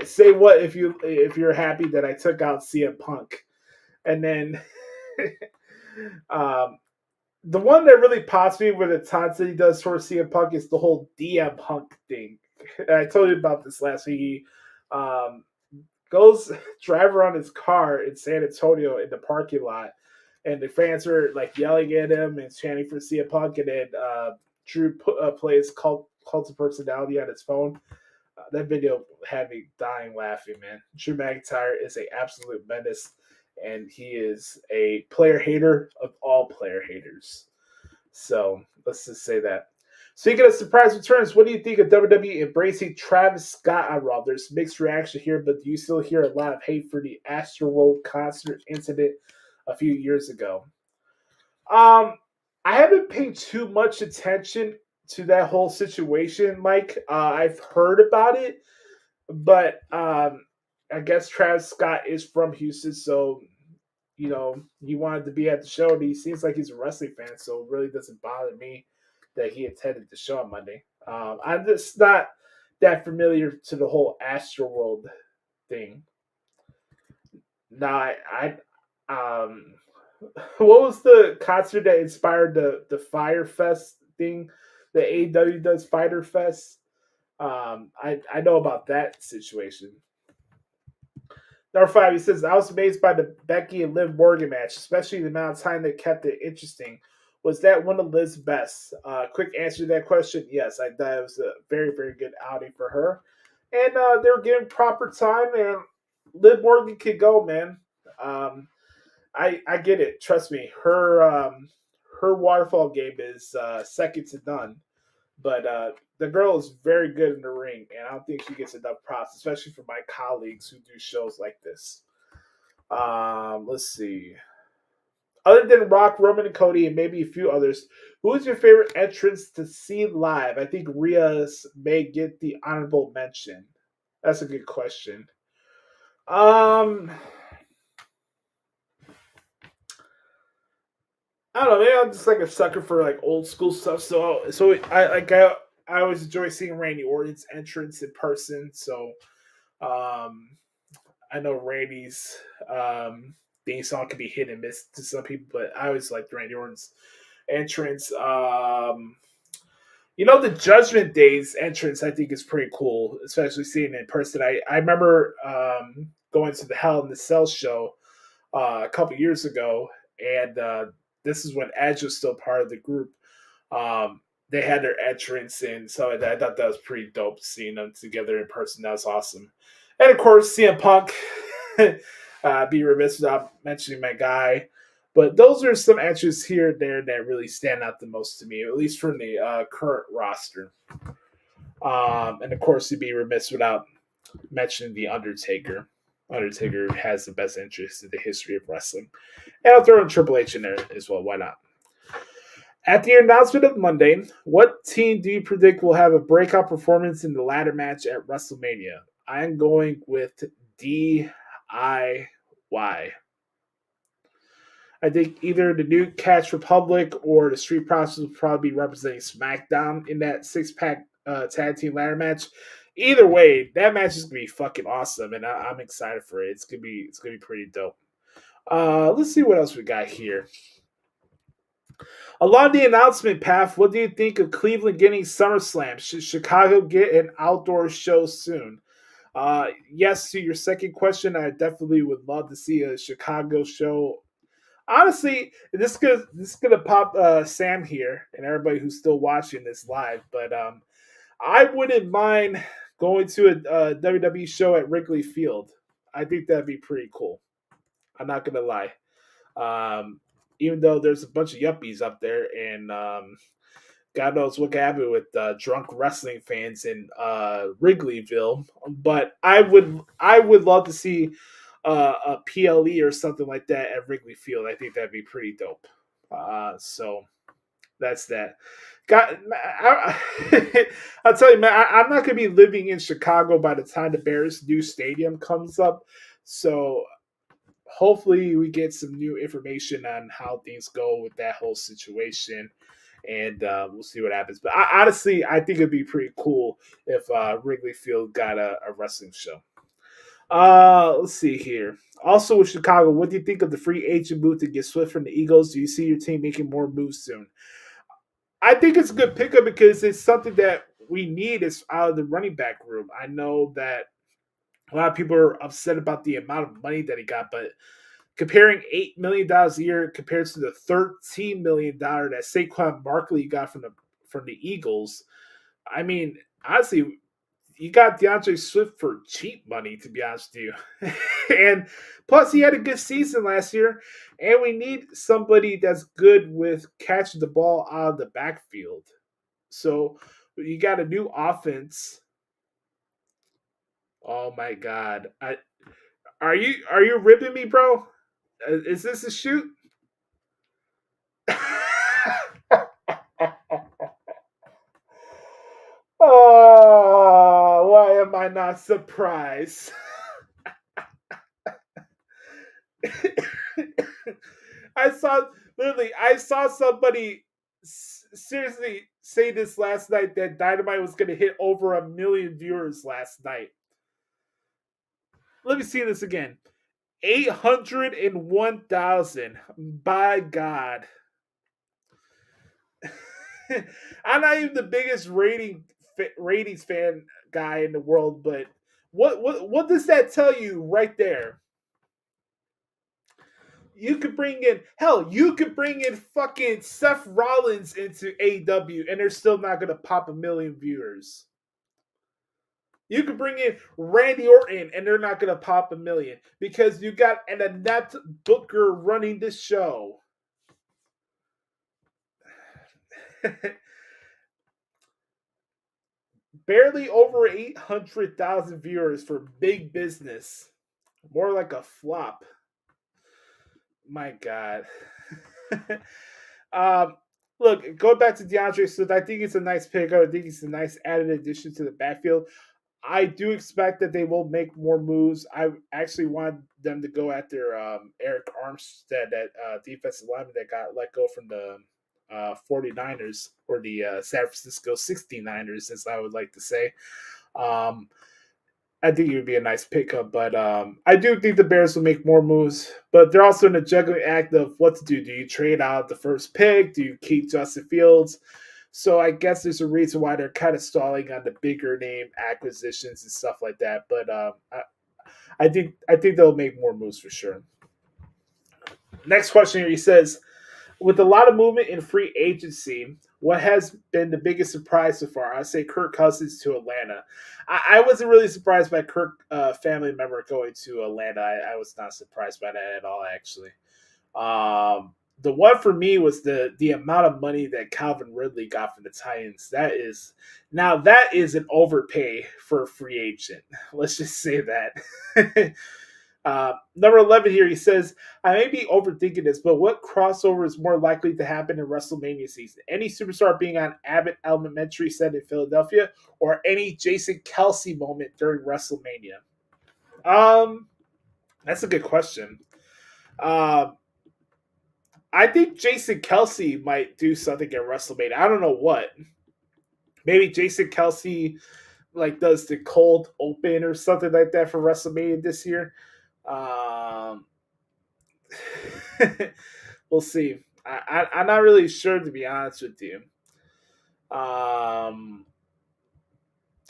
say what if you're happy that I took out CM Punk, and then the one that really pops me with the taunts that he does towards CM Punk is the whole DM Punk thing. And I told you about this last week. He goes drive around his car in San Antonio in the parking lot, and the fans are yelling at him and chanting for CM Punk, and then Drew plays Cult of Personality on his phone. That video had me dying laughing, man. Drew McIntyre is an absolute menace, and he is a player hater of all player haters. So let's just say that. Speaking of surprise returns, what do you think of WWE embracing Travis Scott on Raw? There's mixed reaction here, but do you still hear a lot of hate for the Astroworld concert incident a few years ago? I haven't paid too much attention to that whole situation, Mike. I've heard about it, but I guess Travis Scott is from Houston, so he wanted to be at the show, and he seems like he's a wrestling fan, so it really doesn't bother me that he attended the show on Monday. I'm just not that familiar to the whole Astroworld thing. Now, what was the concert that inspired the Fire Fest thing? The AEW does Fighter Fest. I know about that situation. Number 5, he says, I was amazed by the Becky and Liv Morgan match, especially the amount of time they kept it interesting. Was that one of Liv's best? Quick answer to that question, yes. I thought it was a very, very good outing for her. And they were given proper time, and Liv Morgan could go, man. I get it. Trust me. Her waterfall game is second to none. But the girl is very good in the ring, and I don't think she gets enough props, especially for my colleagues who do shows like this. Let's see. Other than Rock, Roman, and Cody, and maybe a few others, who is your favorite entrance to see live? I think Rhea's may get the honorable mention. That's a good question. I don't know. Maybe I'm just like a sucker for like old school stuff. So I always enjoy seeing Randy Orton's entrance in person. So I know Randy's theme song can be hit and miss to some people, but I always liked Randy Orton's entrance. The Judgment Day's entrance I think is pretty cool, especially seeing it in person. I remember going to the Hell in the Cell show a couple years ago, and this is when Edge was still part of the group. They had their entrance, and so I thought that was pretty dope seeing them together in person. That was awesome. And of course, CM Punk. Be remiss without mentioning my guy. But those are some entries here and there that really stand out the most to me, at least from the current roster. And of course, you'd be remiss without mentioning The Undertaker. Undertaker has the best interest in the history of wrestling. And I'll throw in Triple H in there as well. Why not? At the announcement of Monday, what team do you predict will have a breakout performance in the ladder match at WrestleMania? I'm going with DIY. I think either the New Catch Republic or the Street Profits will probably be representing SmackDown in that 6-pack tag team ladder match. Either way, that match is gonna be fucking awesome, and I'm excited for it. It's gonna be pretty dope. Let's see what else we got here. Along the announcement path, what do you think of Cleveland getting SummerSlam? Should Chicago get an outdoor show soon? Yes, to your second question, I definitely would love to see a Chicago show. Honestly, this is gonna pop Sam here and everybody who's still watching this live, but I wouldn't mind going to a WWE show at Wrigley Field. I think that'd be pretty cool. I'm not gonna lie. Even though there's a bunch of yuppies up there, and God knows what can happen with drunk wrestling fans in Wrigleyville, but I would love to see a PLE or something like that at Wrigley Field. I think that'd be pretty dope. So that's that. I'll tell you, man, I'm not gonna be living in Chicago by the time the Bears' new stadium comes up. So hopefully we get some new information on how things go with that whole situation. And we'll see what happens. But honestly, I think it'd be pretty cool if Wrigley Field got a wrestling show. Let's see here. Also with Chicago, what do you think of the free agent move to get Swift from the Eagles? Do you see your team making more moves soon? I think it's a good pickup because it's something that we need is out of the running back room. I know that a lot of people are upset about the amount of money that he got, but comparing $8 million a year compared to the $13 million that Saquon Barkley got from from the Eagles. I mean, honestly, you got DeAndre Swift for cheap money, to be honest with you. And plus, he had a good season last year, and we need somebody that's good with catching the ball out of the backfield. So you got a new offense. Oh my God! Are you ripping me, bro? Is this a shoot? Oh, why am I not surprised? I saw somebody seriously say this last night that Dynamite was going to hit over 1 million viewers last night. Let me see this again. 801,000. By God. I'm not even the biggest ratings fan guy in the world, but what does that tell you right there? You could bring in fucking Seth Rollins into AEW, and they're still not gonna pop 1 million viewers. You could bring in Randy Orton, and they're not gonna pop 1 million because you got an Annette Booker running this show. Barely over 800,000 viewers for big business. More like a flop. My God. Look, going back to DeAndre Swift, I think it's a nice pickup. I think it's a nice added addition to the backfield. I do expect that they will make more moves. I actually want them to go after Eric Armstead, that defensive lineman that got let go from the 49ers, or the San Francisco 69ers, as I would like to say. I think it would be a nice pickup, but I do think the Bears will make more moves. But they're also in a juggling act of what to do. Do you trade out the first pick? Do you keep Justin Fields? So I guess there's a reason why they're kind of stalling on the bigger name acquisitions and stuff like that. But I think they'll make more moves for sure. Next question here, he says, with a lot of movement in free agency, what has been the biggest surprise so far? I say Kirk Cousins to Atlanta. I wasn't really surprised by Kirk family member going to Atlanta. I was not surprised by that at all, actually. The one for me was the amount of money that Calvin Ridley got from the Titans. That is an overpay for a free agent. Let's just say that. Number 11 here, he says, I may be overthinking this, but what crossover is more likely to happen in WrestleMania season? Any superstar being on Abbott Elementary set in Philadelphia, or any Jason Kelsey moment during WrestleMania? That's a good question. I think Jason Kelsey might do something at WrestleMania. I don't know what. Maybe Jason Kelsey does the cold open or something like that for WrestleMania this year. We'll see. I'm not really sure, to be honest with you. I'm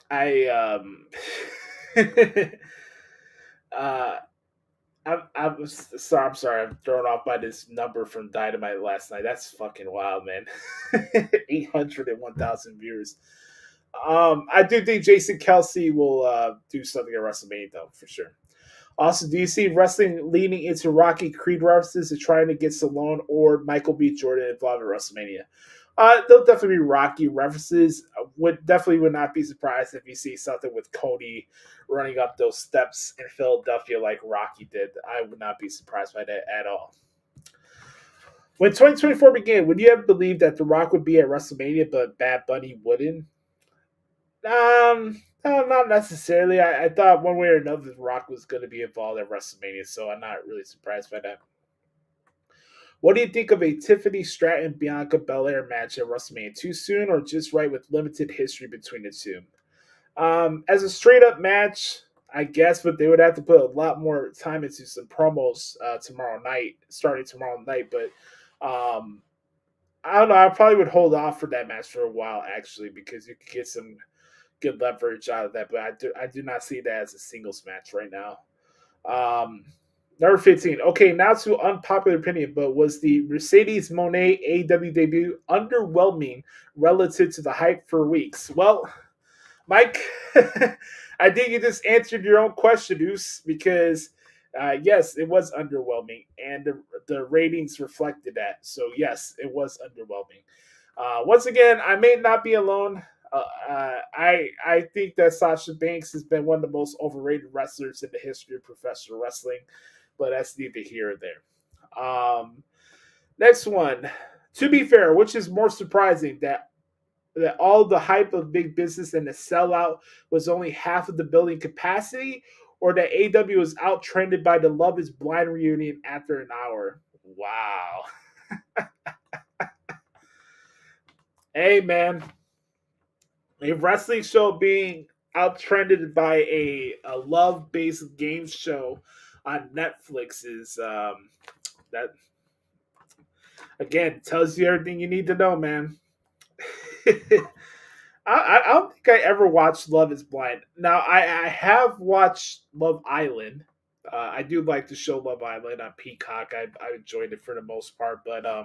sorry. I'm thrown off by this number from Dynamite last night. That's fucking wild, man. 801,000 viewers. I do think Jason Kelsey will do something at WrestleMania, though, for sure. Also, do you see wrestling leaning into Rocky Creed references to trying to get Stallone or Michael B. Jordan involved in WrestleMania? There'll definitely be Rocky references. Would not be surprised if you see something with Cody running up those steps in Philadelphia like Rocky did. I would not be surprised by that at all. When 2024 began, would you have believed that The Rock would be at WrestleMania, but Bad Bunny wouldn't? No, not necessarily. I thought one way or another The Rock was going to be involved at WrestleMania, so I'm not really surprised by that. What do you think of a Tiffany Stratton-Bianca Belair match at WrestleMania? Too soon, or just right with limited history between the two? As a straight-up match, I guess, but they would have to put a lot more time into some promos starting tomorrow night. But I don't know. I probably would hold off for that match for a while, actually, because you could get some good leverage out of that. But I do not see that as a singles match right now. Number 15. Okay, now to unpopular opinion, but was the Mercedes Moné AEW debut underwhelming relative to the hype for weeks? Well, Mike, I think you just answered your own question, Deuce, because yes, it was underwhelming, and the ratings reflected that. So yes, it was underwhelming. Once again, I may not be alone. I think that Sasha Banks has been one of the most overrated wrestlers in the history of professional wrestling, but that's neither here or there. Next one. To be fair, which is more surprising, that all the hype of big business and the sellout was only half of the building capacity, or that AW was out-trended by the Love is Blind reunion after an hour? Wow. Hey, man. A wrestling show being out-trended by a love-based game show on Netflix is, that, again, tells you everything you need to know, man. I don't think I ever watched Love is Blind. Now, I have watched Love Island. I do like the show Love Island on Peacock. I enjoyed it for the most part. But I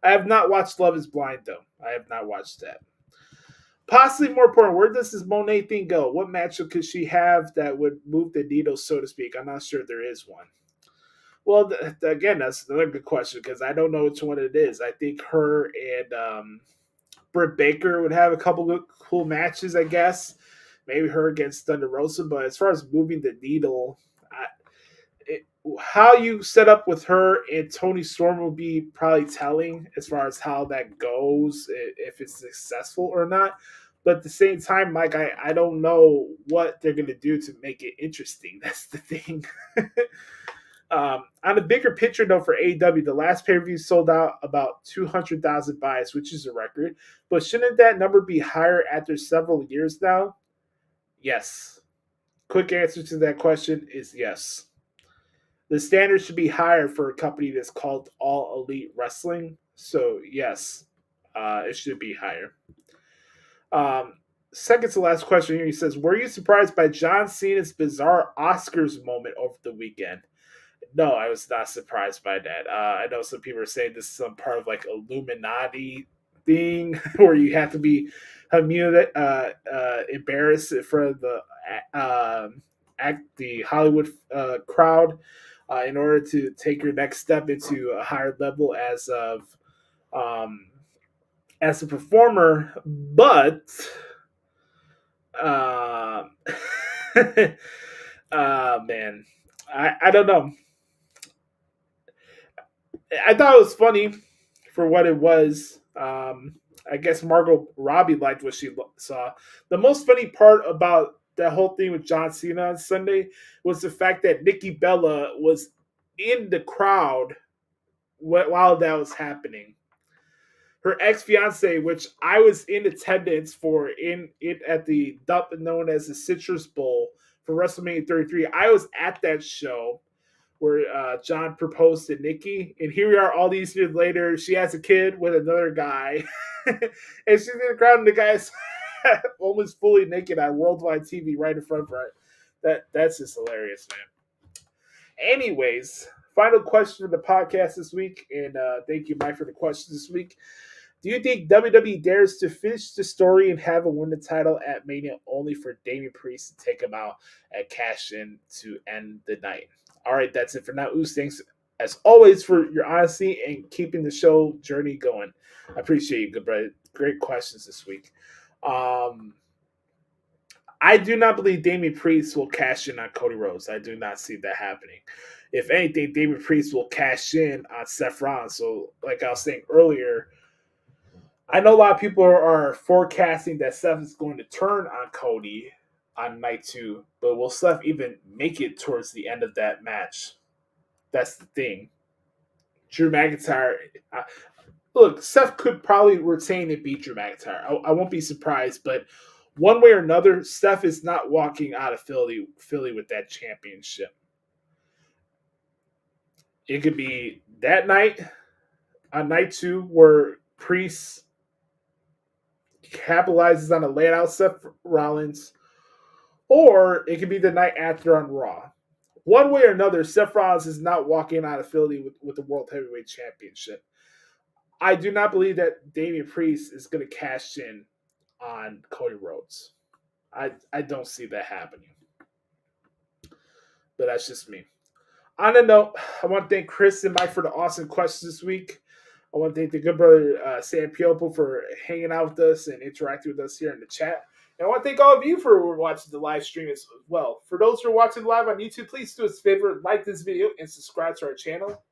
have not watched Love is Blind, though. I have not watched that. Possibly more important, where does this Monet thing go? What matchup could she have that would move the needle, so to speak? I'm not sure there is one. Well, again, that's another good question because I don't know which one it is. I think her and Britt Baker would have a couple of cool matches, I guess. Maybe her against Thunder Rosa. But as far as moving the needle, how you set up with her and Toni Storm will be probably telling as far as how that goes, if it's successful or not. But at the same time, Mike, I don't know what they're going to do to make it interesting. That's the thing. On a bigger picture, though, for AEW, the last pay-per-view sold out about 200,000 buys, which is a record. But shouldn't that number be higher after several years now? Yes. Quick answer to that question is yes. The standard should be higher for a company that's called All Elite Wrestling. So, yes, it should be higher. Second to last question here, he says, were you surprised by John Cena's bizarre Oscars moment over the weekend? No, I was not surprised by that. I know some people are saying this is some part of like Illuminati thing where you have to be embarrassed in front of the Hollywood crowd in order to take your next step into a higher level as a performer. But man, I don't know. I thought it was funny for what it was. I guess Margot Robbie liked what she saw. The most funny part about that whole thing with John Cena on Sunday was the fact that Nikki Bella was in the crowd while that was happening. Her ex-fiance, which I was in attendance for at the dump known as the Citrus Bowl for WrestleMania 33. I was at that show where John proposed to Nikki, and here we are all these years later. She has a kid with another guy, and she's in the crowd, and the guy's almost fully naked on worldwide TV right in front of her. That's just hilarious, man. Anyways, final question of the podcast this week, and thank you, Mike, for the questions this week. Do you think WWE dares to finish the story and have him win the title at Mania only for Damian Priest to take him out at Cash In to end the night? All right, that's it for now. Oos, thanks as always for your honesty and keeping the show journey going. I appreciate you, good brother. Great questions this week. I do not believe Damian Priest will cash in on Cody Rhodes. I do not see that happening. If anything, Damian Priest will cash in on Seth Rollins. So, like I was saying earlier, I know a lot of people are forecasting that Seth is going to turn on Cody on night 2, but will Seth even make it towards the end of that match? That's the thing. Drew McIntyre, look, Seth could probably retain and beat Drew McIntyre. I won't be surprised, but one way or another, Seth is not walking out of Philly with that championship. It could be that night, on night 2, where Priest capitalizes on a laid-out Seth Rollins, or it could be the night after on Raw. one way or another, Seth Rollins is not walking out of Philly with the World Heavyweight Championship. I do not believe that Damian Priest is going to cash in on Cody Rhodes. I don't see that happening. But that's just me. On a note, I want to thank Chris and Mike for the awesome questions this week. I want to thank the good brother Sam Piopo for hanging out with us and interacting with us here in the chat. And I want to thank all of you for watching the live stream as well. For those who are watching live on YouTube, please do us a favor, like this video, and subscribe to our channel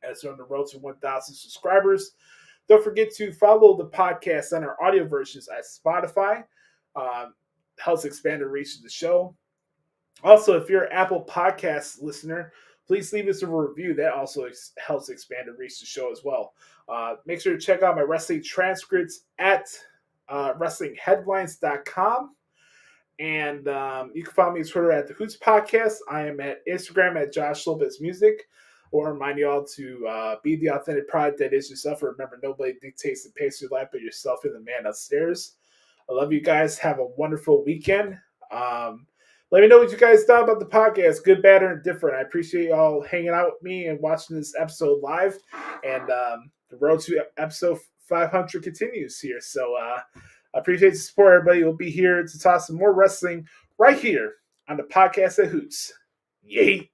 as we're on the road to 1,000 subscribers. Don't forget to follow the podcast on our audio versions at Spotify. Helps expand the reach of the show. Also, if you're an Apple Podcast listener, please leave us a review. That also helps expand and reach the show as well. Make sure to check out my wrestling transcripts at WrestlingHeadlines.com. And you can follow me on Twitter at the Hoots Podcast. I am at Instagram at Josh Lopez Music. Or remind you all to be the authentic product that is yourself. Remember, nobody dictates the pace of your life but yourself and the man upstairs. I love you guys. Have a wonderful weekend. Let me know what you guys thought about the podcast, good, bad, or indifferent. I appreciate you all hanging out with me and watching this episode live. And the road to episode 500 continues here. So I appreciate the support, everybody. We'll be here to talk some more wrestling right here on the podcast at Hoots. Yay!